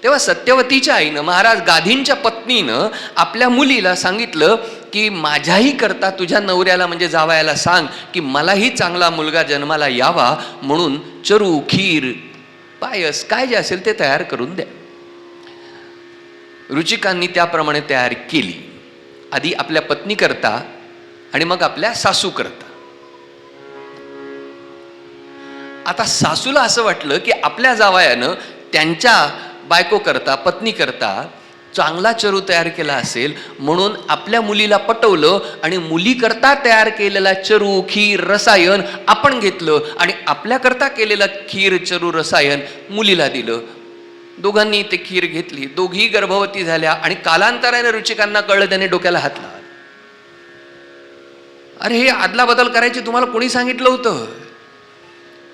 तेव्हा सत्यवतीच्या आईनं, महाराज गाधींच्या पत्नीनं आपल्या मुलीला सांगितलं की माझ्याही करता तुझ्या नवऱ्याला म्हणजे जावयाला सांग की मलाही चांगला मुलगा जन्माला यावा म्हणून चरू, खीर, पायस काय जे असेल ते तयार करून द्या. रुचिकांनी त्याप्रमाणे तयार केली. आधी आपल्या पत्नी करता आणि मग आपल्या सासू करता. आता सासूला असं वाटलं की आपल्या जावयानं त्यांच्या बायको करता, पत्नी करता चांगला चरू तयार केला असेल म्हणून आपल्या मुलीला पटवलं आणि मुली करता तयार केलेला चरू, खीर, रसायन आपण घेतलं आणि आपल्या करता केलेलं खीर, चरू, रसायन मुलीला दिलं. दोघांनी ते खीर घेतली, दोघी गर्भवती झाल्या आणि कालांतराने रुचिकांना कळलं, त्याने डोक्याला हात लावला. अरे हे आदला बदल करायची तुम्हाला कोणी सांगितलं होतं?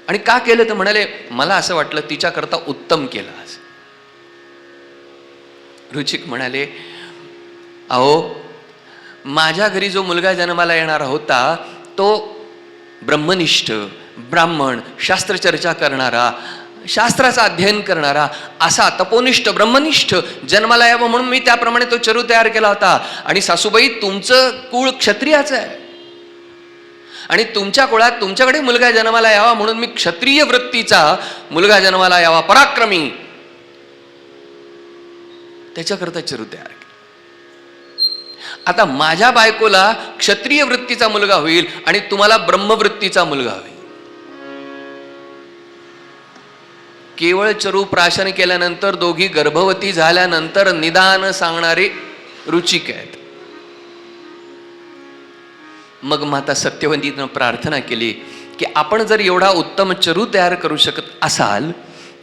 आणि का केलं तर म्हणाले मला असं वाटलं तिच्याकरता उत्तम केलं. रुचिक म्हणाले अहो माझ्या घरी जो मुलगा जन्माला येणार होता तो ब्रह्मनिष्ठ, ब्राह्मण, शास्त्रचर्चा करणारा, शास्त्राचं अध्ययन करणारा असा तपोनिष्ठ, ब्रह्मनिष्ठ जन्माला यावं म्हणून मी त्याप्रमाणे तो चरू तयार केला होता. आणि सासूबाई तुमचं कुळ क्षत्रियाचं आहे आणि तुमच्या कुळात तुमच्याकडे मुलगा जन्माला यावा म्हणून मी क्षत्रिय वृत्तीचा मुलगा जन्माला यावा, पराक्रमी, त्याच्याकरता चरू तयार केला. आता माझ्या बायकोला क्षत्रिय वृत्तीचा मुलगा होईल आणि तुम्हाला ब्रह्मवृत्तीचा मुलगा होईल. केवळ चरू प्राशन केल्यानंतर, दोघी गर्भवती झाल्यानंतर निदान सांगणारे रुचिक आहेत. मग माता सत्यवतीनं प्रार्थना केली की आपण जर एवढा उत्तम चरू तयार करू शकत असाल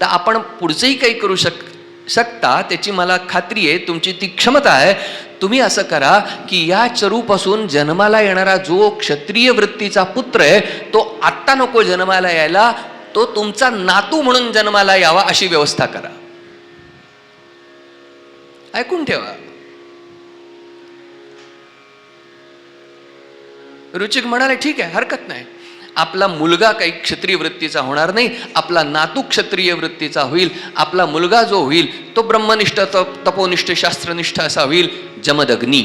तर आपण पुढचंही काही करू शकता, त्याची मला खात्री आहे, तुमची ती क्षमता आहे. तुम्ही असं करा की या चरूपासून जन्माला येणारा जो क्षत्रिय वृत्तीचा पुत्र आहे तो आत्ता नको जन्माला यायला, तो तुमचा नातू म्हणून जन्माला यावा अशी व्यवस्था करा. ऐकून ठेवा. रुचिक म्हणाले ठीक आहे, हरकत नाही, आपला मुलगा काही क्षत्रिय वृत्तीचा होणार नाही, आपला नातू क्षत्रिय वृत्तीचा होईल. आपला मुलगा जो होईल तो ब्रह्मनिष्ठ, तपोनिष्ठ, शास्त्रनिष्ठ असा होईल, जमदग्नी.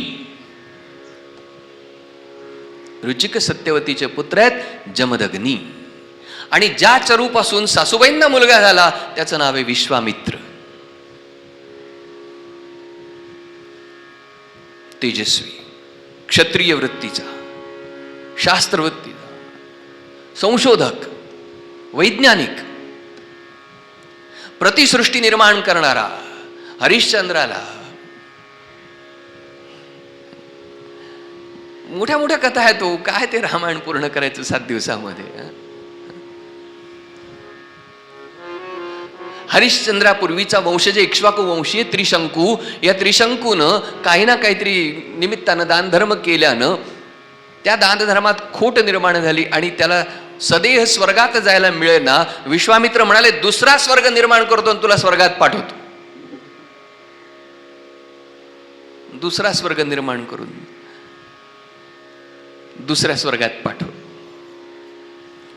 रुचिक सत्यवतीचे पुत्र आहेत जमदग्नी. आणि ज्या चरूपासून सासूबाईंना मुलगा झाला त्याचं नाव आहे विश्वामित्र. तेजस्वी, क्षत्रिय वृत्तीचा, शास्त्रवृत्तीचा, संशोधक, वैज्ञानिक, प्रतिसृष्टी निर्माण करणारा. हरिश्चंद्राला मोठ्या मोठ्या कथा आहेत, तो काय ते रामायण पूर्ण करायचं 7 दिवसामध्ये. हरिश्चंद्रापूर्वीचा वंशज इक्ष्वाकू वंशीय त्रिशंकू, या त्रिशंकूनं काही ना काहीतरी निमित्तानं दानधर्म केल्यानं त्या दानधर्मात खोट निर्माण झाली आणि त्याला सदेह स्वर्गात जायला मिळेना. विश्वामित्र म्हणाले दुसरा स्वर्ग निर्माण करतो आणि तुला स्वर्गात पाठवतो. दुसरा स्वर्ग निर्माण करून दुसऱ्या स्वर्गात पाठव.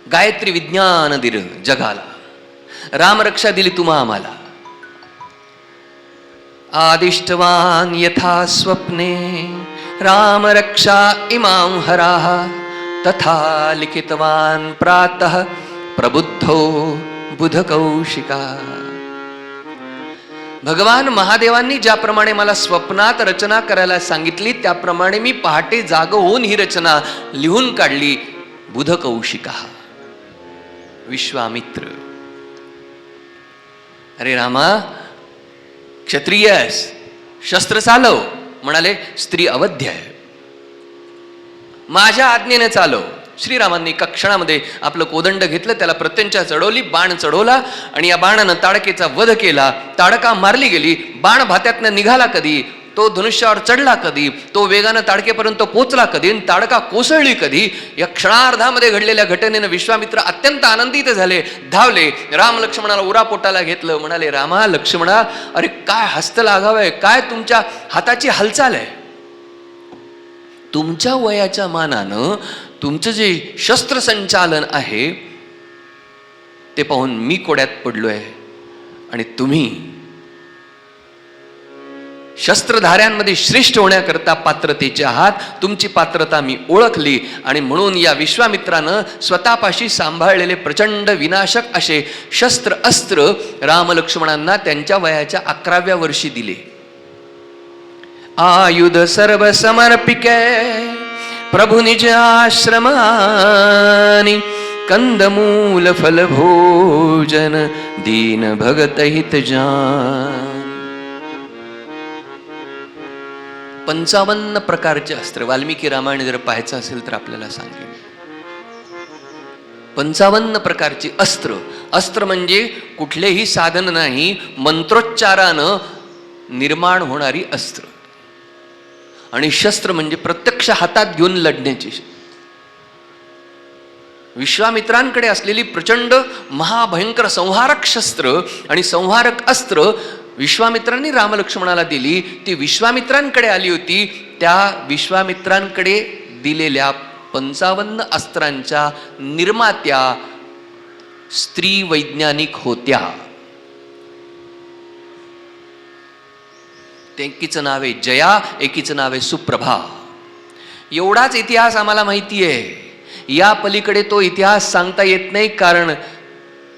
गायत्री विज्ञान दिलं जगाला, रामरक्षा दिली तुम्हा आम्हाला. आदिष्टवान यथा स्वप्ने रामरक्षा इमां हराः तथा लिखितवान प्रातः प्रबुद्धो बुधकौशिका. भगवान महादेवांनी ज्याप्रमाणे मला स्वप्नात रचना करायला सांगितली त्याप्रमाणे मी पहाटे जाग होऊन ही रचना लिहून काढली. बुधकौशिका, विश्वामित्र. अरे रामा, क्षत्रियस, शस्त्र चालव. म्हणाले स्त्री अवध्य आहे, माझ्या आज्ञेने चालव. श्रीरामांनी एका क्षणामध्ये आपलं कोदंड घेतलं, त्याला प्रत्यंचा चढवली, बाण चढवला आणि या बाणानं ताडकेचा वध केला. ताडका मारली गेली. बाण भात्यातनं निघाला कधी, तो धनुष्यावर चढला कधी, तो वेगानं ताडकेपर्यंत पोचला कधी, आणि ताडका कोसळली कधी, या क्षणार्धामध्ये घडलेल्या घटनेनं विश्वामित्र अत्यंत आनंदित झाले. धावले, राम लक्ष्मणाला उरापोटाला घेतलं. म्हणाले, रामा लक्ष्मणा, अरे काय हस्त लागावंय, काय तुमच्या हाताची हालचाल आहे. तुमच्या वयाच्या मानानं तुमचं जे शस्त्रसंचालन आहे ते पाहून मी कोड्यात पडलोय, आणि तुम्ही शस्त्रधाऱ्यांमध्ये श्रेष्ठ होण्याकरता पात्रतेचे आहात. तुमची पात्रता मी ओळखली, आणि म्हणून या विश्वामित्रानं स्वतःपाशी सांभाळलेले प्रचंड विनाशक असे शस्त्र अस्त्र रामलक्ष्मणांना त्यांच्या वयाच्या 11व्या वर्षी दिले. आयुध सर्व समर्पिके प्रभु निज आश्रमानी, कंदमूल फल भोजन दीन भगत हित जान. 55 प्रकारचे अस्त्र. वाल्मिकी रामायण जर पाहायचं असेल तर आपल्याला सांगेन, 55 प्रकारची अस्त्र. अस्त्र म्हणजे कुठलेही साधन नाही, मंत्रोच्चारानं निर्माण होणारी अस्त्र. आणि शस्त्र म्हणजे प्रत्यक्ष हातात घेऊन लढण्याची. विश्वामित्रांकडे असलेली प्रचंड महाभयंकर संहारक शस्त्र आणि संहारक अस्त्र विश्वामित्रांनी रामलक्ष्मणाला दिली. ती विश्वामित्रांकडे आली होती. त्या विश्वामित्रांकडे दिलेल्या 55 अस्त्रांच्या निर्मात्या स्त्री वैज्ञानिक होत्या. एकीचं नाव आहे जया, एकीचं नाव आहे सुप्रभा. एवढाच इतिहास आम्हाला माहिती आहे. या पलीकडे तो इतिहास सांगता येत नाही, कारण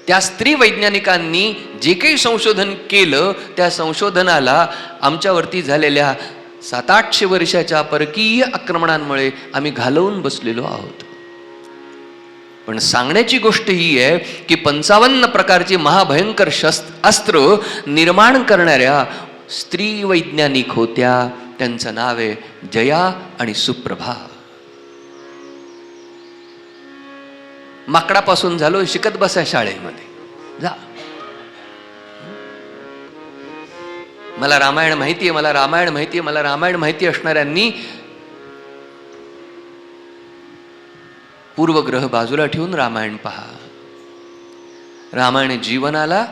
त्या स्त्री वैज्ञानिकांनी जे काही संशोधन केलं त्या संशोधनाला आमच्यावरती झालेल्या 700-800 वर्षाच्या परकीय आक्रमणांमुळे आम्ही घालवून बसलेलो आहोत. पण सांगण्याची गोष्ट ही आहे की 55 प्रकारची महाभयंकर अस्त्र निर्माण करणाऱ्या स्त्री वैज्ञानिक होत्या. त्यांचं नाव आहे जया आणि सुप्रभा. माकडापासून झालो, शिकत बसा शाळेमध्ये जा. मला रामायण माहितीये, मला रामायण माहितीये, मला रामायण माहिती असणाऱ्यांनी पूर्वग्रह बाजूला ठेवून रामायण पहा. रामायण जीवनाला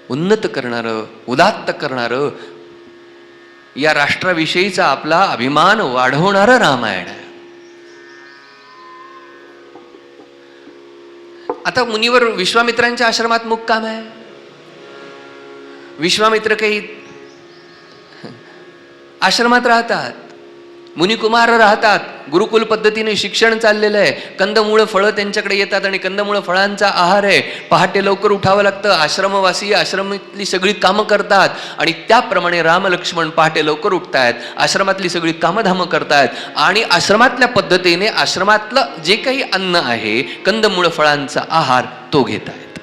उन्नत करणारं, उदात्त करणारं, या राष्ट्राविषयीचा आपला अभिमान वाढवणारं रामायण आहे. आता मुनीवर विश्वामित्रांच्या आश्रमात मुक्काम आहे. विश्वामित्र काही आश्रमात राहतात, मुनिकुमार राहतात. गुरुकुल पद्धतीने शिक्षण चाललेलं आहे. कंदमुळं फळं त्यांच्याकडे येतात आणि कंदमुळं फळांचा आहार आहे. पहाटे लवकर उठावं लागतं. आश्रमवासी आश्रमातली सगळी कामं करतात आणि त्याप्रमाणे राम लक्ष्मण पहाटे लवकर उठतायत, आश्रमातली सगळी कामधामं करतायत आणि आश्रमातल्या पद्धतीने आश्रमातलं जे काही अन्न आहे, कंदमुळं फळांचा आहार, तो घेत आहेत.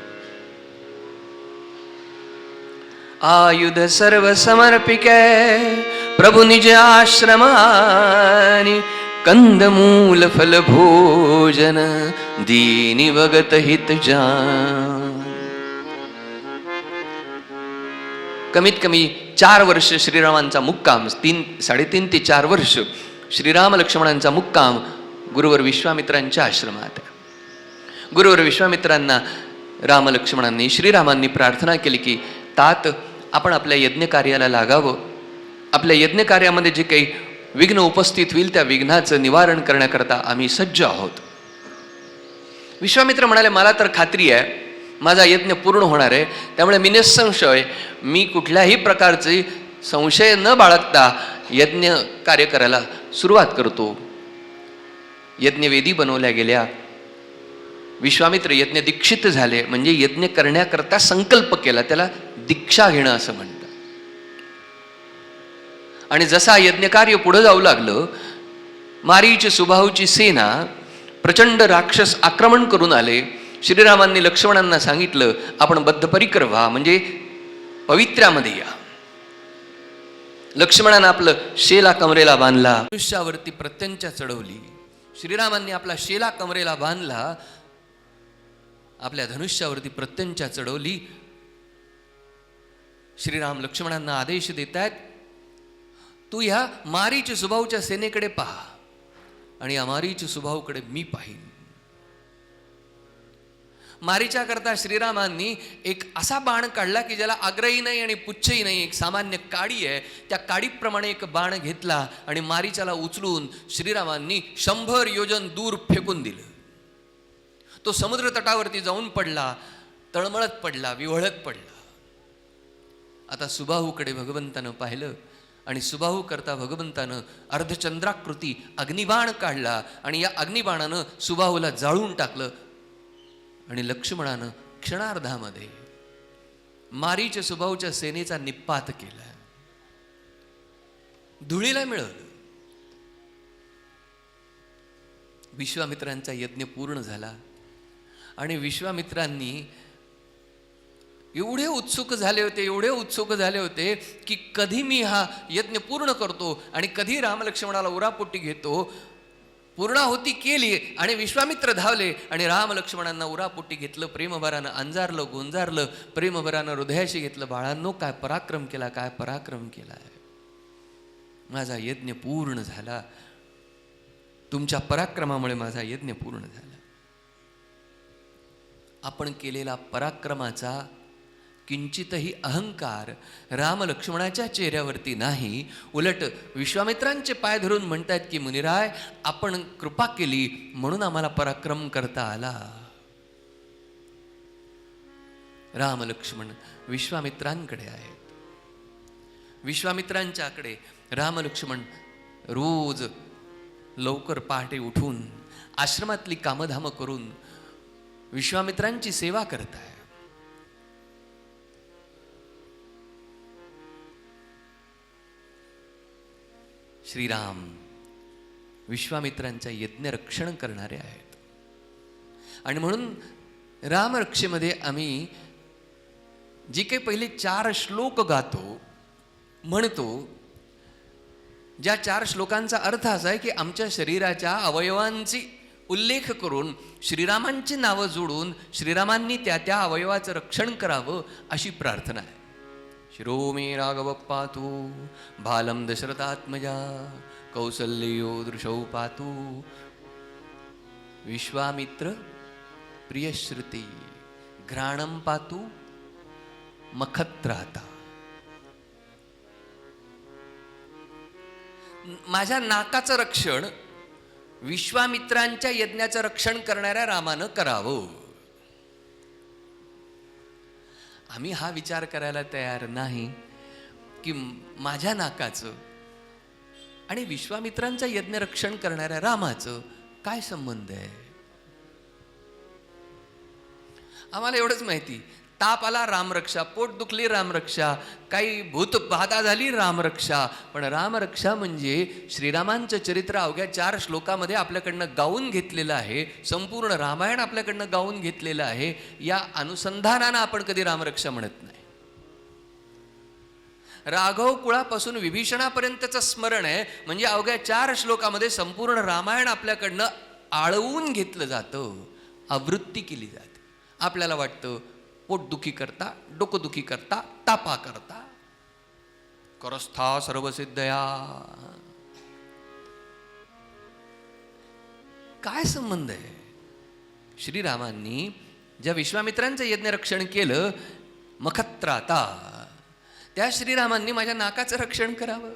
आयुध सर्व समर्पिके प्रभु निज आश्रमानी, कंदमूल फल भोजन दीनी भगत हित जान. कमीत कमी 4 वर्ष श्रीरामांचा मुक्काम, 3-3.5 ते 4 वर्ष श्रीराम लक्ष्मणांचा मुक्काम गुरुवर विश्वामित्रांच्या आश्रमात. गुरुवर विश्वामित्रांना राम लक्ष्मणांनी, श्रीरामांनी प्रार्थना केली की तात आपण आपल्या यज्ञ कार्याला लागावं. आपल्या यज्ञ कार्यामध्ये जे काही विघ्न उपस्थित होईल त्या विघ्नाचं निवारण करण्याकरता आम्ही सज्ज आहोत. विश्वामित्र म्हणाले, मला तर खात्री आहे माझा यज्ञ पूर्ण होणार आहे, त्यामुळे मी निसंशय, मी कुठल्याही प्रकारचे संशय न बाळगता यज्ञ कार्य करायला सुरुवात करतो. यज्ञवेदी बनवल्या गेल्या. विश्वामित्र यज्ञ दीक्षित झाले, म्हणजे यज्ञ करण्याकरता संकल्प केला, त्याला दीक्षा घेणं असं म्हणतात. आणि जसा यज्ञकार्य पुढे जाऊ लागलं, मारीच सुबाहूची सेना, प्रचंड राक्षस आक्रमण करून आले. श्रीरामांनी लक्ष्मणांना सांगितलं, आपण बद्ध परिकर व्हा, म्हणजे पवित्र्यामध्ये या. लक्ष्मणानं आपलं शेला कमरेला बांधला, मनुष्यावरती प्रत्यंचा चढवली, श्रीरामांनी आपला शेला कमरेला बांधला, आपल्या धनुष्यावरती प्रत्यंचा चढवली. श्रीराम लक्ष्मणांना आदेश देत आहेत, तू ह्या मारीच सुबाहूच्या सेनेकडे पहा आणि या मारीच सुबाहूकडे मी पाहीन. मारीच्या करता श्रीरामांनी एक असा बाण काढला की ज्याला आग्रही नाही आणि पुच्छही नाही, एक सामान्य काडी आहे, त्या काडीप्रमाणे एक बाण घेतला आणि मारीच्याला उचलून श्रीरामांनी 100 योजन दूर फेकून दिलं. तो समुद्र तटावरती जाऊन पडला, तळमळत पडला, विव्हळत पडला. आता सुबाहूकडे भगवंतानं पाहिलं आणि सुबाहू करता भगवंतानं अर्धचंद्राकृती अग्निबाण काढला आणि या अग्निबाणानं सुबाहूला जाळून टाकलं आणि लक्ष्मणानं क्षणार्धामध्ये मारीच सुबाहूच्या सेनेचा निपात केला, धुळीला मिळवलं. विश्वामित्रांचा यज्ञ पूर्ण झाला आणि विश्वामित्रांनी एवढे उत्सुक झाले होते की कधी मी हा यज्ञ पूर्ण करतो आणि कधी रामलक्ष्मणाला उरापोटी घेतो. पूर्णाहुती केली आणि विश्वामित्र धावले आणि रामलक्ष्मणांना उरापोटी घेतलं, प्रेमभरानं अंजारलं, गोंजारलं, प्रेमभरानं हृदयाशी घेतलं. बाळांनो, काय पराक्रम केला, काय पराक्रम केला. माझा यज्ञ पूर्ण झाला, तुमच्या पराक्रमामुळे माझा यज्ञ पूर्ण झाला. आपण केलेला पराक्रमाचा किंचितही अहंकार रामलक्ष्मणाच्या चेहऱ्यावरती नाही, उलट विश्वामित्रांचे पाय धरून म्हणतात की मुनिराय, आपण कृपा केली म्हणून आम्हाला पराक्रम करता आला. रामलक्ष्मण विश्वामित्रांकडे आहेत. विश्वामित्रांच्याकडे रामलक्ष्मण रोज लवकर पहाटे उठून आश्रमातली कामधाम करून विश्वामित्रांची सेवा करत आहे. श्रीराम विश्वामित्रांच्या यज्ञ रक्षण करणारे आहेत आणि म्हणून रामरक्षेमध्ये आम्ही जी काही पहिले 4 श्लोक गातो, म्हणतो, ज्या 4 श्लोकांचा अर्थ असा आहे की आमच्या शरीराच्या अवयवांची उल्लेख करून श्रीरामांची नावं जोडून श्रीरामांनी त्या त्या अवयवाचं रक्षण करावं अशी प्रार्थना आहे. शिरो मे राघव पातु भालं दशरथात्मजा कौसल्यो दृशौ पातु विश्वामित्र प्रियश्रुती घ्राणं पातु मखत्राता. माझ्या नाकाचं रक्षण विश्वामित्रांच्या यज्ञाचं रक्षण करणाऱ्या रामानं करावं. आम्ही हा विचार करायला तयार नाही की माझ्या नाकाचं आणि विश्वामित्रांचं यज्ञ रक्षण करणाऱ्या रामाचं काय संबंध आहे. आम्हाला एवढंच माहिती, ताप आला रामरक्षा, पोट दुखली रामरक्षा, काही भूत बाधा झाली रामरक्षा. पण रामरक्षा म्हणजे श्रीरामांचं चरित्र अवघ्या 4 श्लोकामध्ये आपल्याकडनं गाऊन घेतलेलं आहे, संपूर्ण रामायण आपल्याकडनं गाऊन घेतलेलं आहे. या अनुसंधानानं आपण कधी रामरक्षा म्हणत नाही. राघव कुळापासून विभीषणापर्यंतचं स्मरण आहे म्हणजे अवघ्या 4 श्लोकामध्ये संपूर्ण रामायण आपल्याकडनं आळवून घेतलं जातं, आवृत्ती केली जाते. आपल्याला वाटतं पोटदुखी करता, डोकंदुखी करता, तापा करता, करस्था सर्वसिद्धया. काय संबंध आहे. श्रीरामांनी ज्या विश्वामित्रांचं यज्ञ रक्षण केलं मखत्राता, त्या श्रीरामांनी माझ्या नाकाचं रक्षण करावं.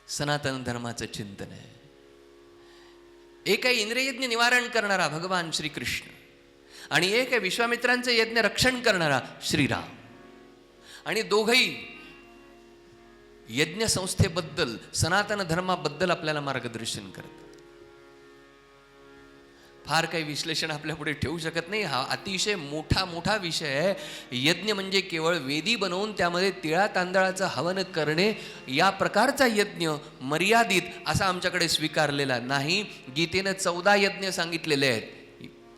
सनातन धर्माचं चिंतन आहे. एक आहे इंद्रियज्ञ निवारण करणारा भगवान श्रीकृष्ण आणि एक आहे विश्वामित्रांचं यज्ञ रक्षण करणारा श्रीराम. आणि दोघंही यज्ञ संस्थेबद्दल, सनातन धर्माबद्दल आपल्याला मार्गदर्शन करतात. फार काही विश्लेषण आपल्या पुढे ठेवू शकत नाही. हा अतिशय मोठा विषय आहे. यज्ञ म्हणजे केवळ वेदी बनवून त्यामध्ये तिळा तांदळाचं हवन करणे या प्रकारचा यज्ञ मर्यादित असा आमच्याकडे स्वीकारलेला नाही. गीतेनं 14 यज्ञ सांगितलेले आहेत.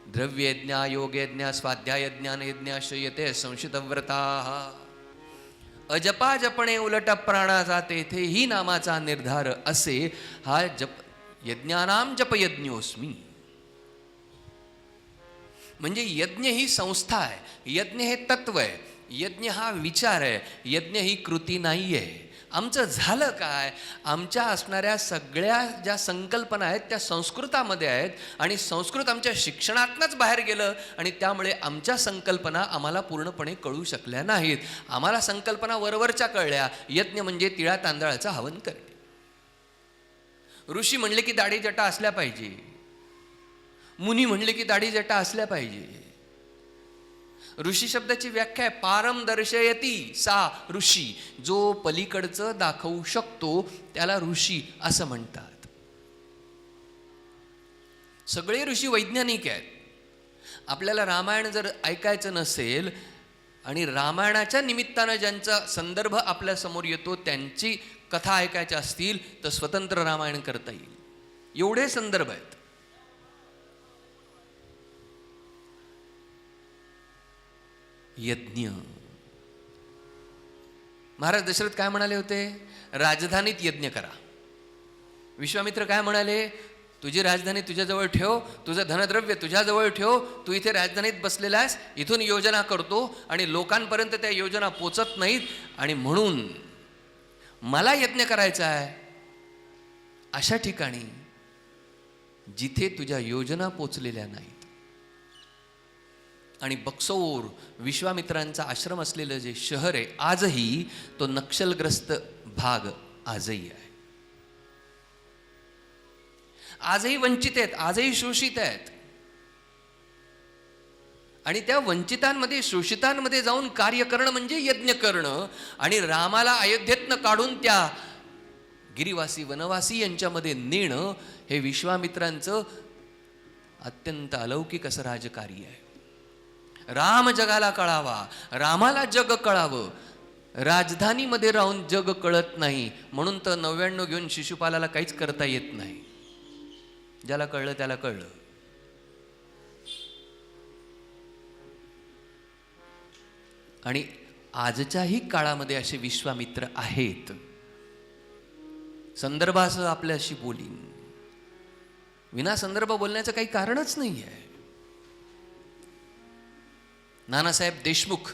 द्रव्ययज्ञ, योगयज्ञ, स्वाध्यायज्ञ, यज्ञ शयते संशितव्रता. अजपा जपणे उलट प्राणा जाते, तेही नामाचा निर्धार असे हा यज्ञानाम जपयज्ञोस्मी. म्हणजे यज्ञ ही संस्था आहे, यज्ञ हे तत्व आहे, यज्ञ हा विचार आहे, यज्ञ ही कृती नाही आहे. आमचं झालं काय, आमच्या असणाऱ्या सगळ्या ज्या संकल्पना आहेत त्या संस्कृतामध्ये आहेत आणि संस्कृत आमच्या शिक्षणातनंच बाहेर गेलं आणि त्यामुळे आमच्या संकल्पना आम्हाला पूर्णपणे कळू शकल्या नाहीत. आम्हाला संकल्पना वरवरच्या कळल्या. यज्ञ म्हणजे तिळा तांदळाचं हवन करणे. ऋषी म्हणले की दाढी जटा असल्या पाहिजे, मुनी म्हणले की दाढी जटा असल्या पाहिजे. ऋषी शब्दाची व्याख्या आहे पारम दर्शयती सा ऋषी. जो पलीकडचं दाखवू शकतो त्याला ऋषी असं म्हणतात. सगळे ऋषी वैज्ञानिक आहेत. आपल्याला रामायण जर ऐकायचं नसेल आणि रामायणाच्या निमित्तानं ज्यांचा संदर्भ आपल्या समोर येतो त्यांची कथा ऐकायच्या असतील तर स्वतंत्र रामायण करता येईल. एवढे संदर्भ आहेत. यज्ञ. महाराज दशरथ काय म्हणाले होते? राजधानीत यज्ञ करा. विश्वामित्र काय म्हणाले? तुझी राजधानी तुझ्याजवळ ठेव, तुझं धनद्रव्य तुझ्याजवळ ठेव, तू इथे राजधानीत बसलेला आहेस, इथून योजना करतो आणि लोकांपर्यंत त्या योजना पोचत नाहीत आणि म्हणून मला यज्ञ करायचा आहे अशा ठिकाणी जिथे तुझ्या योजना पोचलेल्या नाहीत. आणि बक्सौर विश्वामित्रांचा आश्रम असलेलं जे शहर आहे आजही तो नक्षलग्रस्त भाग आजही आहे. आजही वंचित आहेत, आजही शोषित आहेत. आणि त्या वंचितांमध्ये शोषितांमध्ये जाऊन कार्य करणं म्हणजे यज्ञ करणं. आणि रामाला अयोध्येतनं काढून त्या गिरिवासी वनवासी यांच्यामध्ये नेणं हे विश्वामित्रांचं अत्यंत अलौकिक असं राजकार्य आहे. राम जगाला कळावा, रामाला जग कळावं. राजधानीमध्ये राहून जग कळत नाही म्हणून तर 99 घेऊन शिशुपालाला काहीच करता येत नाही. ज्याला कळलं त्याला कळलं. आणि आजच्याही काळामध्ये असे विश्वामित्र आहेत. संदर्भासह आपल्याशी बोलीन, विना संदर्भ बोलण्याचं काही कारणच नाही आहे. नानासाहेब देशमुख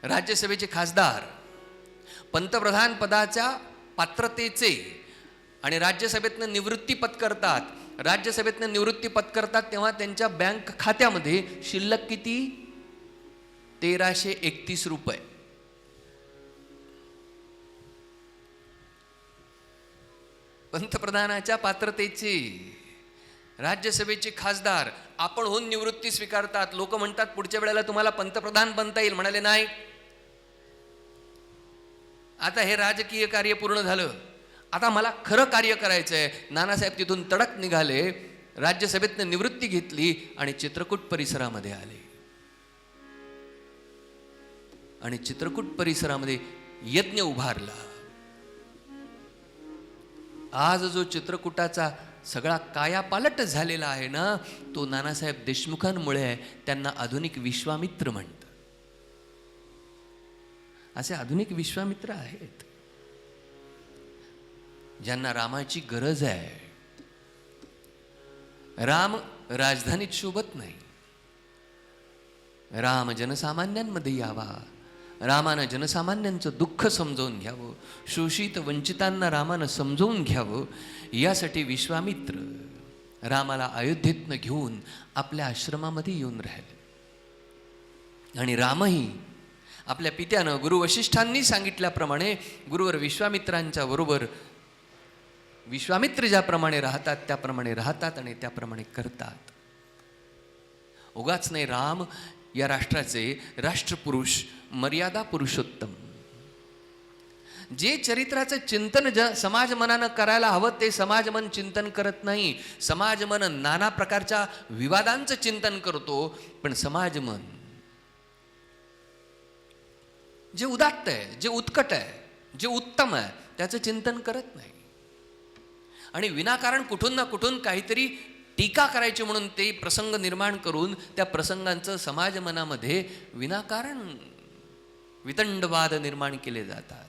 राज्यसभेचे खासदार, पंतप्रधान पदाच्या पात्रतेचे आणि राज्यसभेतनं निवृत्ती पत्करतात. राज्यसभेतनं निवृत्ती पत्करतात तेव्हा त्यांच्या बँक खात्यामध्ये शिल्लक किती? 1331 रुपये. पंतप्रधानाच्या पात्रतेचे राज्यसभेचे खासदार आपण होऊन निवृत्ती स्वीकारतात. लोक म्हणतात पुढच्या वेळेला तुम्हाला पंतप्रधान बनता येईल. म्हणाले नाही, आता हे राजकीय कार्य पूर्ण झालं, आता मला खरं कार्य करायचं आहे. नानासाहेब तिथून तडक निघाले, राज्यसभेतनं निवृत्ती घेतली आणि चित्रकूट परिसरामध्ये आले. आणि चित्रकूट परिसरामध्ये यज्ञ उभारला. आज जो चित्रकूटाचा सगळा कायापालट झालेला आहे ना, तो नानासाहेब देशमुखांमुळे आहे. त्यांना आधुनिक विश्वामित्र म्हणतात. असे आधुनिक विश्वामित्र आहेत ज्यांना रामाची गरज आहे. राम राजधानीत शोभत नाही. राम जनसामान्यांमध्ये यावा, रामानं जनसामान्यांचं दुःख समजावून घ्यावं, शोषित वंचितांना रामानं समजावून घ्यावं, यासाठी विश्वामित्र रामाला अयोध्येतनं घेऊन आपल्या आश्रमामध्ये येऊन राहिले. आणि रामही आपल्या पित्यानं गुरु वशिष्ठांनी सांगितल्याप्रमाणे गुरुवर विश्वामित्रांच्या बरोबर विश्वामित्र ज्याप्रमाणे राहतात त्याप्रमाणे राहतात आणि त्याप्रमाणे करतात. उगाच नाही, राम या राष्ट्राचे राष्ट्रपुरुष, मर्यादा पुरुषोत्तम. जे चरित्राचं चिंतन समाज मनानं करायला हवं ते समाज मन चिंतन करत नाही. समाज मन नाना प्रकारच्या विवादांचं चिंतन करतो, पण समाज मन जे उदात्त आहे, जे उत्कट आहे, जे उत्तम आहे त्याचं चिंतन करत नाही. आणि विनाकारण कुठून ना कुठून काहीतरी टीका करायची म्हणून ते प्रसंग निर्माण करून त्या प्रसंगांचं समाज मनामध्ये विनाकारण वितंडवाद निर्माण केले जातात.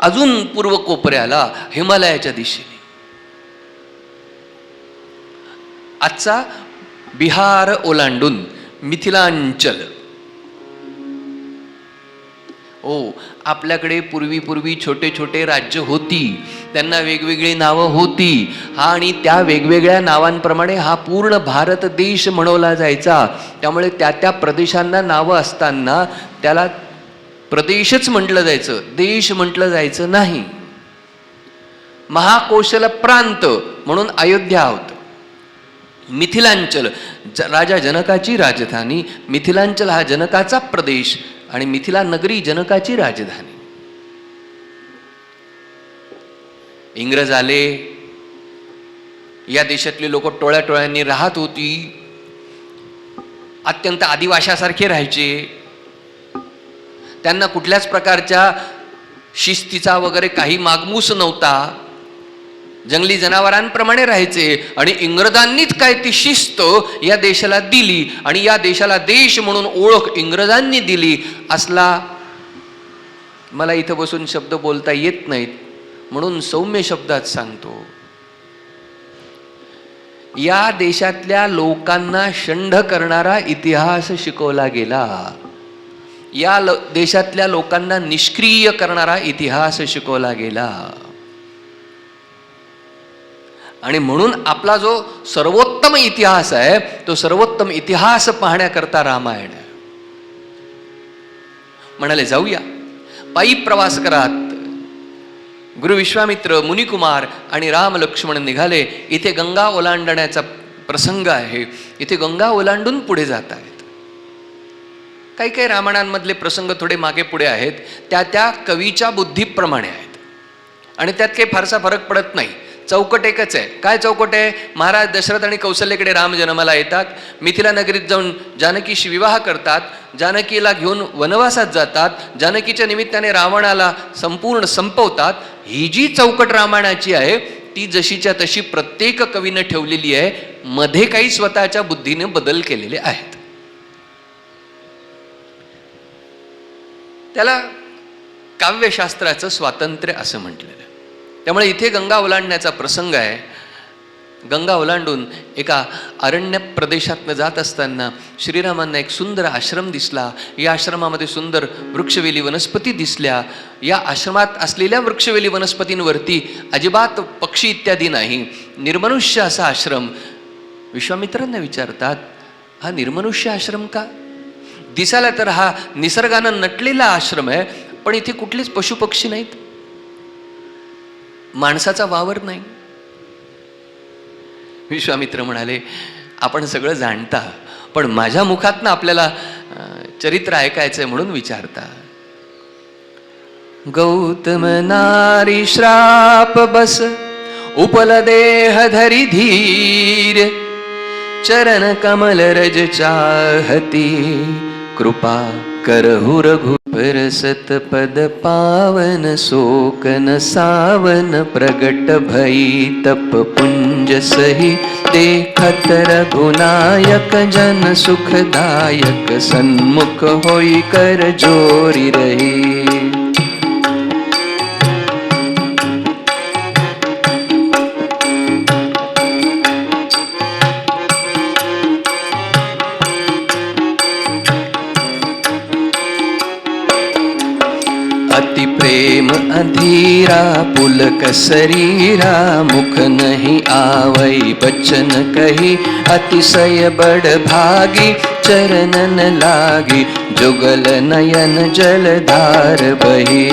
अजून पूर्व कोपऱ्याला हिमालयाच्या दिशेने आजचा बिहार ओलांडून मिथिलांचल. आपल्याकडे पूर्वी छोटे छोटे राज्य होती, त्यांना वेगवेगळी नावं होती, आणि त्या वेगवेगळ्या नावांप्रमाणे हा पूर्ण भारत देश म्हणवला जायचा. त्यामुळे त्या प्रदेशांना नावं असताना त्याला प्रदेशच म्हटलं जायचं, देश म्हटलं जायचं नाही. महाकौशल प्रांत म्हणून अयोध्या होतं. मिथिलांचल राजा जनकाची राजधानी, मिथिलांचल हा जनकाचा प्रदेश आणि मिथिला नगरी जनकाची राजधानी. इंग्रज आले, या देशातली लोक टोळ्या टोळ्यांनी राहत होती, अत्यंत आदिवाशासारखे राहायचे. त्यांना कुठल्याच प्रकारच्या शिस्तीचा वगैरे काही मागमूस नव्हता, जंगली जनावरांप्रमाणे राहायचे. आणि इंग्रजांनीच काय ती शिस्त या देशाला दिली आणि या देशाला देश म्हणून ओळख इंग्रजांनी दिली. असला मला इथं बसून शब्द बोलता येत नाहीत म्हणून सौम्य शब्दात सांगतो, या देशातल्या लोकांना शंढ करणारा इतिहास शिकवला गेला, या देशातल्या लोकांना निष्क्रिय करणारा इतिहास शिकवला गेला. आणि म्हणून आपला जो सर्वोत्तम इतिहास आहे तो सर्वोत्तम इतिहास पाहण्याकरता रामायण आहे. म्हणाले जाऊया, पायी प्रवास करात. गुरु विश्वामित्र, मुनिकुमार आणि राम लक्ष्मण निघाले. इथे गंगा ओलांडण्याचा प्रसंग आहे. इथे गंगा ओलांडून पुढे जात आहेत. काही काही रामायणांमधले प्रसंग थोडे मागे पुढे आहेत, त्या कवीच्या बुद्धीप्रमाणे आहेत आणि त्यात काही फारसा फरक पडत नाही. चौकट एकच आहे. काय चौकट आहे? महाराज दशरथ आणि कौशल्याकडे राम जन्माला येतात, मिथिला नगरीत जाऊन जानकीशी विवाह करतात, जानकीला घेऊन वनवासात जातात, जानकीच्या निमित्ताने रावणाला संपूर्ण संपवतात. ही जी चौकट रामायणाची आहे ती जशीच्या तशी प्रत्येक कवीने ठेवलेली आहे. मध्ये काही स्वतःच्या बुद्धीने बदल केलेले आहेत. त्याला काव्यशास्त्राचं स्वातंत्र्य असं म्हटलेलं आहे. त्यामुळे इथे गंगा ओलांडण्याचा प्रसंग आहे. गंगा ओलांडून एका अरण्य प्रदेशातनं जात असताना श्रीरामांना एक सुंदर आश्रम दिसला. या आश्रमामध्ये सुंदर वृक्षवेली वनस्पती दिसल्या. या आश्रमात असलेल्या वृक्षवेली वनस्पतींवरती अजिबात पक्षी इत्यादी नाही, निर्मनुष्य असा आश्रम. विश्वामित्रांना विचारतात, हा निर्मनुष्य आश्रम का? दिसायला तर हा निसर्गानं नटलेला आश्रम आहे, पण इथे कुठलेच पशुपक्षी नाहीत, माणसाचा वावर नाही. विश्वामित्र म्हणाले, आपण सगळं जाणता, पण माझ्या मुखातनं आपल्याला चरित्र ऐकायचंय म्हणून विचारता. गौतम नारी श्राप बस उपल देह धरी धीर, चरण कमल रज चाहती, कृपा करहु रघुबर सतपद पावन, शोकन सावन प्रगट भई तप पुंज सही, देखत रघुनायक जन सुखदायक, सन्मुख होई कर जोरी रही. अति प्रेम अधीरा पुलक शरीरा, मुख नहीं आवई बचन कही, अतिशय बड़ भागी चरणन लागी, जुगल नयन जलधार बही.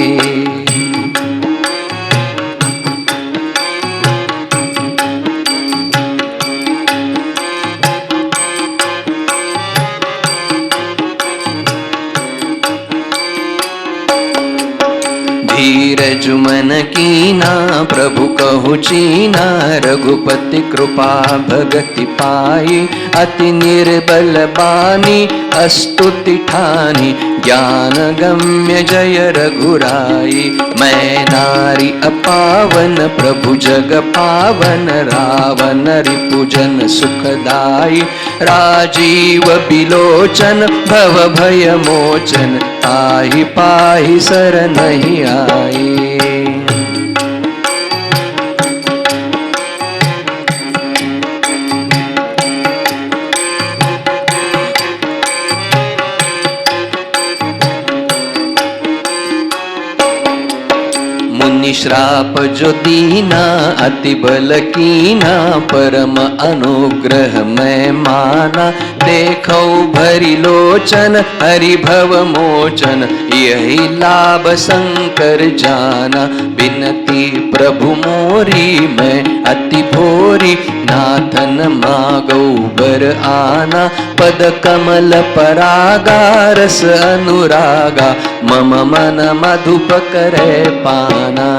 धीरज मन कीना प्रभु कहु चीना, रघुपति कृपा भगति पाई, अति निर्बल बानी अस्तुति ठानी, ज्ञान गम्य जय रघुराई. मैं नारी अपावन प्रभु जग पावन, रावण रिपुजन सुखदाई, राजीव बिलोचन भव भय मोचन, ताहि पाहि शरण नहीं आई. बाप जो दीना अति बल कीना, परम अनुग्रह मैं माना, देखो भरी लोचन हरि भव मोचन, यही लाभ शंकर जाना। बिनती प्रभु मोरी मैं अति भोरी, नाथन मागौ बर आना, पद कमल परागा रस अनुरागा, मम मन मधुप करे पाना।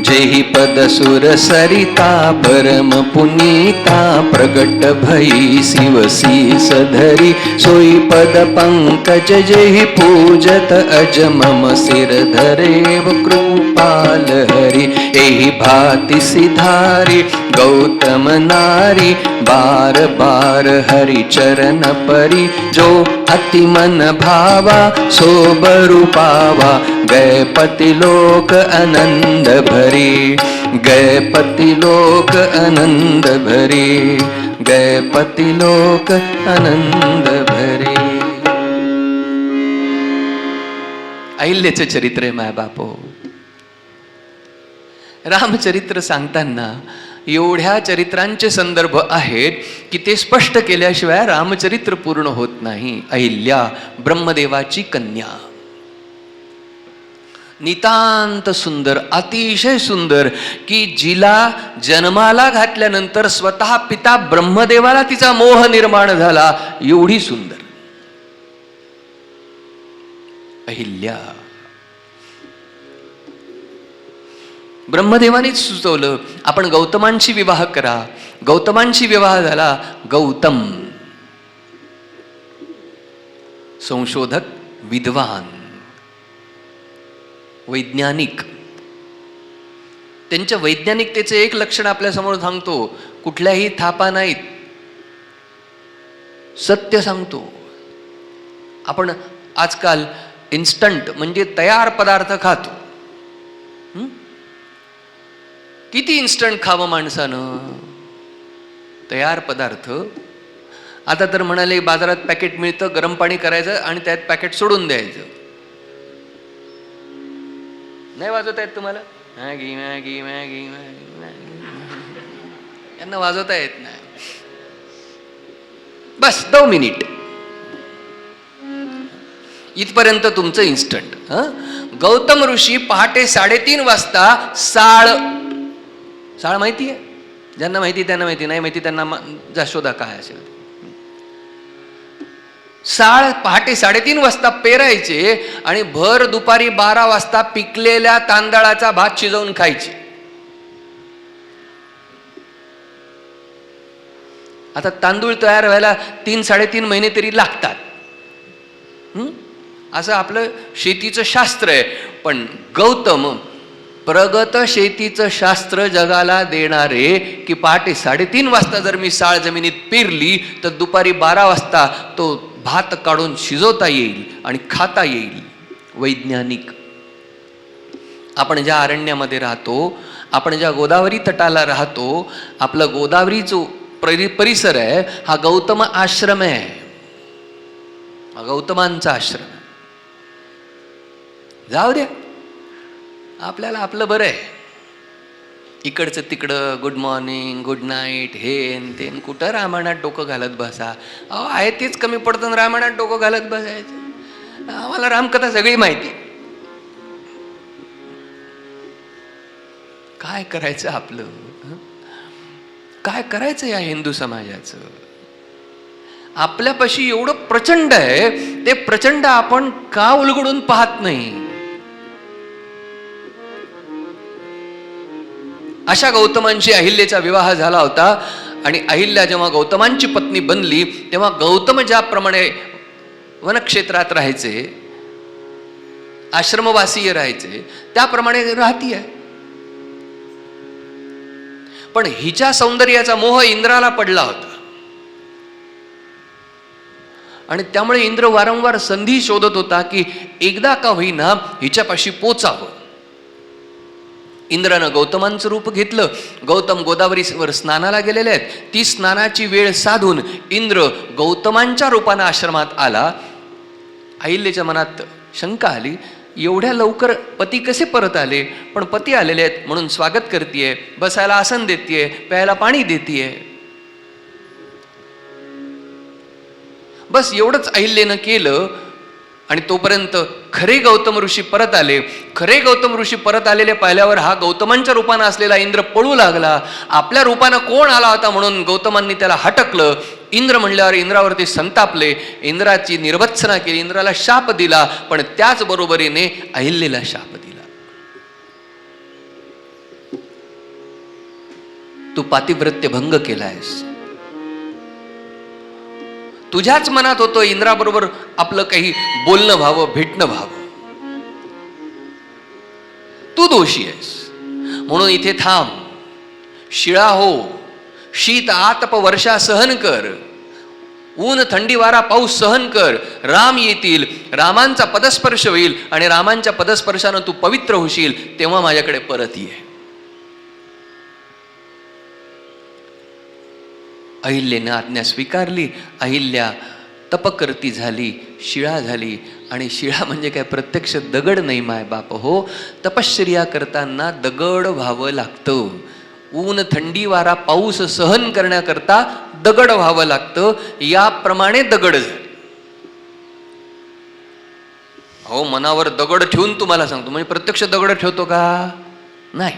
जेहि पद सुर सरिता परम पुनीता, प्रगट भई शिव शीस धरी, सोई पद पंकज जेहि पूजत अज मम सिर धरेव कृपाल हरि। एहि भांति सिधारी गौतम नारी, बार बार हरि चरण परी, जो अति मन भावा सो बरु पावा, गए पति लोक आनंद भरी, गए पति लोक आनंद भरी, गए पति लोक आनंद भरी। अहिल्याचे चरित्र आहे माय बापो. रामचरित्र सांगताना एवढ्या चरित्रांचे संदर्भ आहेत की ते स्पष्ट केल्याशिवाय रामचरित्र पूर्ण होत नाही. अहिल्या ब्रह्मदेवाची कन्या, नितांत सुंदर, अतिशय सुंदर, की जिला जन्माला घातल्यानंतर स्वतः पिता ब्रह्मदेवाला तिचा मोह निर्माण झाला, एवढी सुंदर अहिल्या. ब्रह्मदेवानेच सुचवलं आपण गौतमांशी विवाह करा. गौतमांशी विवाह झाला. गौतम संशोधक, विद्वान, वैज्ञानिक. त्यांच्या वैज्ञानिकतेचे एक लक्षण आपल्या समोर सांगतो, कुठल्याही थापा नाहीत, सत्य सांगतो. आपण आजकाल इन्स्टंट म्हणजे तयार पदार्थ खातो. किती इन्स्टंट खावं माणसानं तयार पदार्थ. आता तर म्हणाले बाजारात पॅकेट मिळतं, गरम पाणी करायचं आणि त्यात पॅकेट सोडून द्यायचं. नाही वाजवता येत तुम्हाला? मॅगी मॅगी मॅगी मॅगी, यांना वाजवता येत नाही. बस 2 मिनिट इथपर्यंत तुमचं इन्स्टंट. गौतम ऋषी पहाटे 3:30 वाजता साळ माहिती आहे? ज्यांना माहिती त्यांना माहिती, नाही माहिती त्यांना शोधा काय असेल. साळ पहाटे 3:30 वाजता पेरायचे आणि भर दुपारी 12 वाजता पिकलेल्या तांदळाचा भात शिजवून खायचे. आता तांदूळ तयार व्हायला 3-3.5 महिने तरी लागतात. असं आपलं शेतीचं शास्त्र आहे. पण गौतम प्रगत शेतीचं शास्त्र जगाला देणारे, की पहाटे 3:30 वाजता जर मी साळ जमिनीत पेरली तर दुपारी 12 वाजता तो भात काढून शिजवता येईल आणि खाता येईल. वैज्ञानिक. आपण ज्या अरण्यामध्ये राहतो, आपण ज्या गोदावरी तटाला राहतो, आपला गोदावरी जो परिसर आहे हा गौतम आश्रम आहे. हा गौतमांचा आश्रम आहे. जाऊ द्या, आपल्याला आपलं बरं आहे. इकडचं तिकडं गुड मॉर्निंग गुड नाईट हे ते, कुठं रामायणात डोकं घालत बसा. अहो आहे तेच कमी पडतं, रामायणात डोकं घालत बसायचं. आम्हाला रामकथा सगळी माहिती. काय करायचं आपलं? काय करायचं या हिंदू समाजाचं? आपल्यापाशी एवढं प्रचंड आहे, ते प्रचंड आपण का उलगडून पाहत नाही? अशा गौतमांशी अहिल्याचा विवाह झाला होता. आणि अहिल्या जेव्हा गौतमांची पत्नी बनली तेव्हा गौतम ज्याप्रमाणे वनक्षेत्रात राहायचे, आश्रमवासीय राहायचे, त्याप्रमाणे राहतीये. पण हिच्या सौंदर्याचा मोह इंद्राला पडला होता आणि त्यामुळे इंद्र वारंवार संधी शोधत होता की एकदा का होईना हिच्यापाशी पोचावं. इंद्रानं गौतमांचं रूप घेतलं. गौतम गोदावरीवर स्नानाला गेलेले आहेत. ती स्नानाची वेळ साधून इंद्र गौतमांच्या रूपानं आश्रमात आला. अहिल्याच्या मनात शंका आली, एवढ्या लवकर पती कसे परत आले? पण पती आलेले आहेत म्हणून स्वागत करतीये, बसायला आसन देतीये, प्यायला पाणी देतीये. बस एवढंच अहिल्यानं केलं. आणि तोपर्यंत खरे गौतम ऋषी परत आले. खरे गौतम ऋषी परत आलेले पाहिल्यावर हा गौतमांच्या रूपानं असलेला इंद्र पळू लागला. आपल्या रूपानं कोण आला होता म्हणून गौतमांनी त्याला हटकलं. इंद्र म्हणल्यावर इंद्रावरती संतापले, इंद्राची निर्वत्सना केली, इंद्राला शाप दिला. पण त्याच बरोबरीने अहिल्येला शाप दिला. तू पातिव्रत्य भंग केलायस. तुझ्याच मनात होतं इंद्राबरोबर आपलं काही बोलणं व्हावं, भेटणं व्हावं. तू दोषी आहेस म्हणून इथे थांब, शिळा हो, शीत आतप वर्षा सहन कर, ऊन थंडी वारा पाऊस सहन कर. राम येतील, रामांचा पदस्पर्श होईल आणि रामांच्या पदस्पर्शानं तू पवित्र होशील, तेव्हा माझ्याकडे परत ये. अहिल्यानं आज्ञा स्वीकारली. अहिल्या तपकर्ती झाली, शिळा झाली. आणि शिळा म्हणजे काय, प्रत्यक्ष दगड नाही माय बाप हो. तपश्चर्या करताना दगड व्हावं लागतं. ऊन थंडी वारा पाऊस सहन करण्याकरता दगड व्हावं लागतं. याप्रमाणे दगड झाले. हो, मनावर दगड ठेवून तुम्हाला सांगतो, म्हणजे प्रत्यक्ष दगड ठेवतो का? नाही.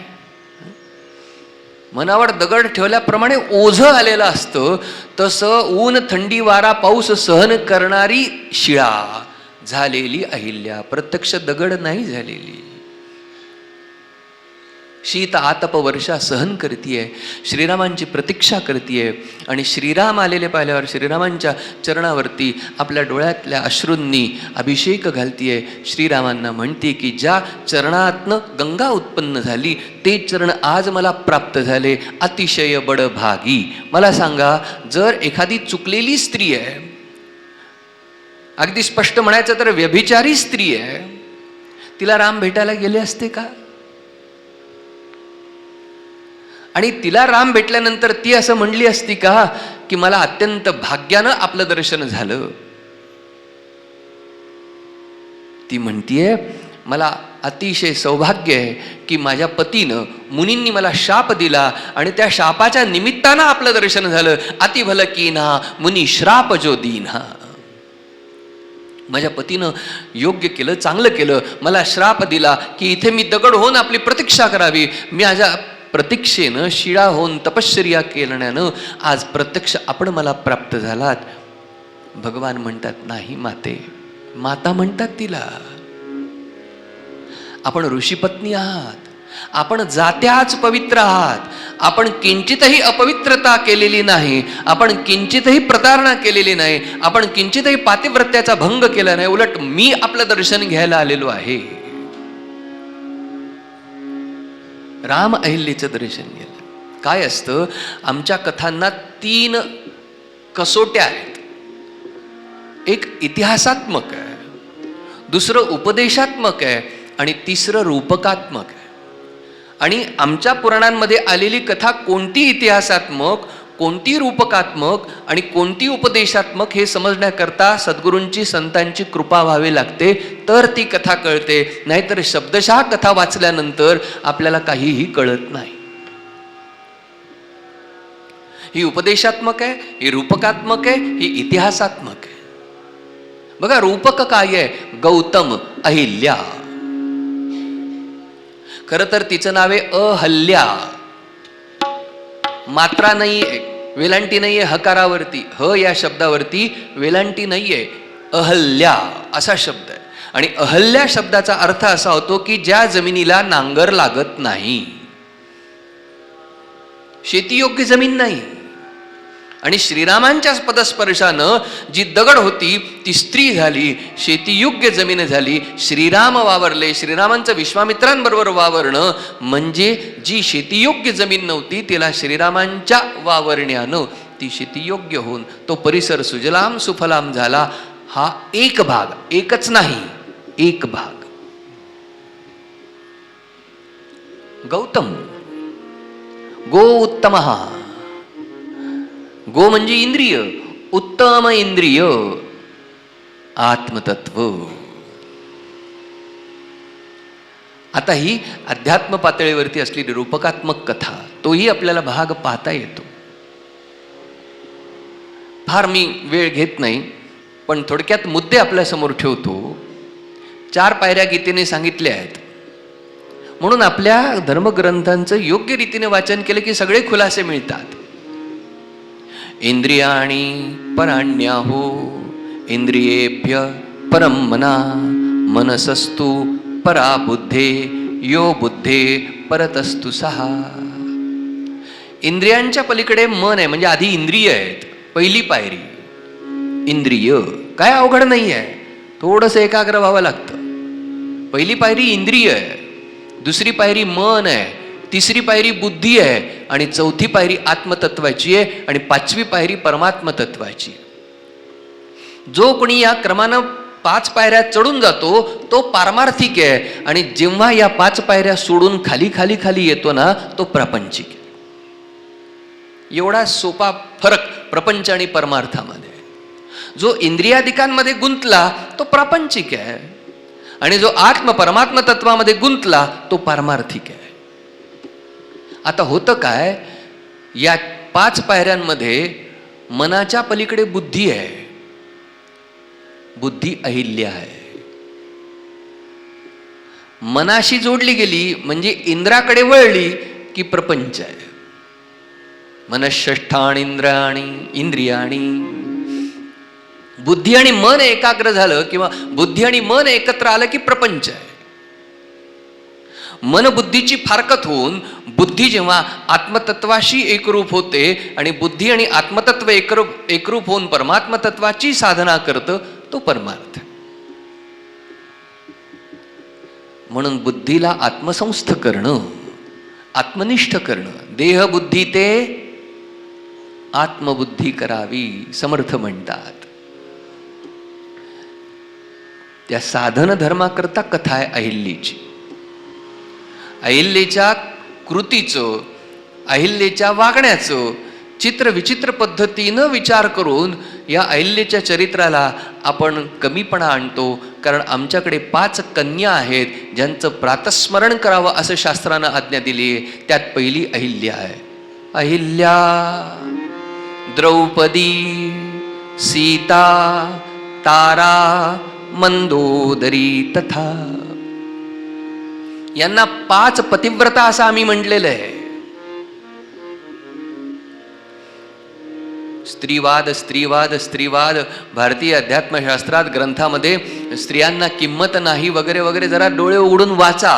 मनावर दगड ठेवल्याप्रमाणे ओझं आलेलं असतं. तसं ऊन थंडी वारा पाऊस सहन करणारी शिळा झालेली अहिल्या, प्रत्यक्ष दगड नाही झालेली. शीत आतप वर्षा सहन करतीये, श्रीरामांची प्रतीक्षा करतीये. आणि श्रीराम आलेले पाहिल्यावर श्रीरामांच्या चरणावरती आपल्या डोळ्यातल्या अश्रूंनी अभिषेक घालतीये. श्रीरामांना म्हणते की ज्या चरणातनं गंगा उत्पन्न झाली ते चरण आज मला प्राप्त झाले, अतिशय बडभागी. मला सांगा, जर एखादी चुकलेली स्त्री आहे, अगदी स्पष्ट म्हणायचं तर व्यभिचारी स्त्री आहे, तिला राम भेटायला गेले असते का? आणि तिला राम भेटल्यानंतर ती असं म्हणली असती का की मला अत्यंत भाग्यानं आपलं दर्शन झालं? ती म्हणतीये, मला अतिशय सौभाग्य आहे की माझ्या पतीनं, मुनींनी मला शाप दिला आणि त्या शापाच्या निमित्तानं आपलं दर्शन झालं. अति भल कीन्हा मुनी श्राप जो दीन्हा. माझ्या पतीनं योग्य केलं, चांगलं केलं, मला श्राप दिला की इथे मी दगड होऊन आपली प्रतीक्षा करावी. मी माझ्या प्रतीक्षेनं, शिळा होऊन तपश्चर्या केल्यानं आज प्रत्यक्ष आपण मला प्राप्त झालात. भगवान म्हणतात, नाही माते, माता म्हणतात तिला, आपण ऋषीपत्नी आहात, आपण जात्याच पवित्र आहात, आपण किंचितही अपवित्रता केलेली नाही, आपण किंचितही प्रतारणा केलेली नाही, आपण किंचितही पातिव्रत्याचा भंग केला नाही. उलट मी आपलं दर्शन घ्यायला आलेलो आहे. राम अहिल्याचं दर्शन घेतलं. काय असतं, आमच्या कथांना 3 कसोट्या आहेत. एक इतिहासात्मक आहे, दुसरं उपदेशात्मक आहे आणि तिसरं रूपकात्मक आहे. आणि आमच्या पुराणांमध्ये आलेली कथा कोणती इतिहासात्मक, कोणती रूपकात्मक आणि कोणती उपदेशात्मक हे समजण्याकरता सद्गुरूंची, संतांची कृपा व्हावी लागते, तर ती कथा कळते. नाहीतर शब्दशः कथा वाचल्यानंतर आपल्याला काहीही कळत नाही. ही उपदेशात्मक आहे, ही रूपकात्मक आहे, ही इतिहासात्मक आहे. बघा, रूपक काय आहे? गौतम, अहिल्या. खरं तर तिचं नाव आहे अहल्या. मात्रा नाहीये, वेलांटी नाहीये हकारावरती, ह या शब्दावरती वेलांटी नाहीये. अहल्या असा शब्द आहे. आणि अहल्या शब्दाचा अर्थ असा होतो की ज्या जमिनीला नांगर लागत नाही, शेतीयोग्य जमीन नाही. आणि श्रीरामांच्या पदस्पर्शानं जी दगड होती ती स्त्री झाली, शेतीयोग्य जमीन झाली. श्रीराम वावरले. श्रीरामांचं विश्वामित्रांबरोबर वावरणं म्हणजे जी शेतीयोग्य जमीन नव्हती तिला श्रीरामांच्या वावरण्यानं ती शेतीयोग्य होऊन तो परिसर सुजलाम सुफलाम झाला. हा एक भाग, एकच नाही, एक भाग. गौतम. गो उत्तम. गो म्हणजे इंद्रिय, उत्तम इंद्रिय आत्मतत्व. आता ही अध्यात्म पातळीवरती असलेली रूपकात्मक कथा, तोही आपल्याला भाग पाहता येतो. फार मी वेळ घेत नाही, पण थोडक्यात मुद्दे आपल्यासमोर ठेवतो. 4 पायऱ्या गीतेने सांगितल्या आहेत, म्हणून आपल्या धर्मग्रंथांचं योग्य रीतीने वाचन केलं की सगळे खुलासे मिळतात. इंद्रियाणी पराण्याहो इंद्रियेभ्य परम मना मनसस्तु परा बुद्धे यो बुद्धे परतस्तु सहा. इंद्रियांच्या पलीकडे मन आहे, म्हणजे आधी इंद्रिय आहेत. पहिली पायरी इंद्रिय. काय अवघड नाही आहे, थोडंसं एकाग्र व्हावं लागतं. पहिली पायरी इंद्रिय आहे, दुसरी पायरी मन आहे, तिसरी पायरी बुद्धी आहे, आणि चौथी पायरी आत्मतत्वाची आहे, आणि 5वी पायरी परमात्म तत्वाची. जो कोणी या क्रमानं 5 पायऱ्या चढून जातो तो पारमार्थिक आहे, आणि जेव्हा या 5 पायऱ्या सोडून खाली खाली खाली येतो ना, तो प्रापंचिक आहे. एवढा सोपा फरक प्रपंच आणि परमार्थामध्ये. जो इंद्रियादिकांमध्ये गुंतला तो प्रापंचिक आहे, आणि जो परमात्म तत्वामध्ये गुंतला तो पारमार्थिक आहे. आता होतं काय, या 5 पायऱ्यांमध्ये मनाच्या पलीकडे बुद्धी आहे. बुद्धी अहिल्या आहे. मनाशी जोडली गेली म्हणजे इंद्राकडे वळली की प्रपंच आहे. मनःषष्ठाणी इंद्रियाणी. बुद्धी आणि मन एकाग्र झालं किंवा बुद्धी आणि मन एकत्र आलं की प्रपंच आहे. मन बुद्धीची फारकत होऊन बुद्धी जेव्हा आत्मतत्वाशी एकरूप होते आणि बुद्धी आणि आत्मतत्व एकरूप होऊन परमात्म तत्वाची साधना करतं, तो परमार्थ. म्हणून बुद्धीला आत्मसंस्थ करणं, आत्मनिष्ठ करणं, देहबुद्धी ते आत्मबुद्धी करावी समर्थ म्हणतात. त्या साधन धर्माकरता कथा आहे अहिल्येची. अहिल्येच्या कृतीचं, अहिल्येच्या वागण्याचं चित्र विचित्र पद्धतीनं विचार करून या अहिल्येच्या चरित्राला आपण कमीपणा आणतो. कारण आमच्याकडे 5 कन्या आहेत ज्यांचं प्रातस्मरण करावं असं शास्त्रानं आज्ञा दिली आहे. त्यात पहिली अहिल्या आहे. अहिल्या, द्रौपदी, सीता, तारा, मंदोदरी तथा. यांना 5 पतिव्रता असं आम्ही म्हटलेलं आहे. स्त्रीवाद स्त्रीवाद स्त्रीवाद भारतीय अध्यात्मशास्त्रात ग्रंथामध्ये स्त्रियांना किंमत नाही वगैरे वगैरे जरा डोळे उघडून वाचा.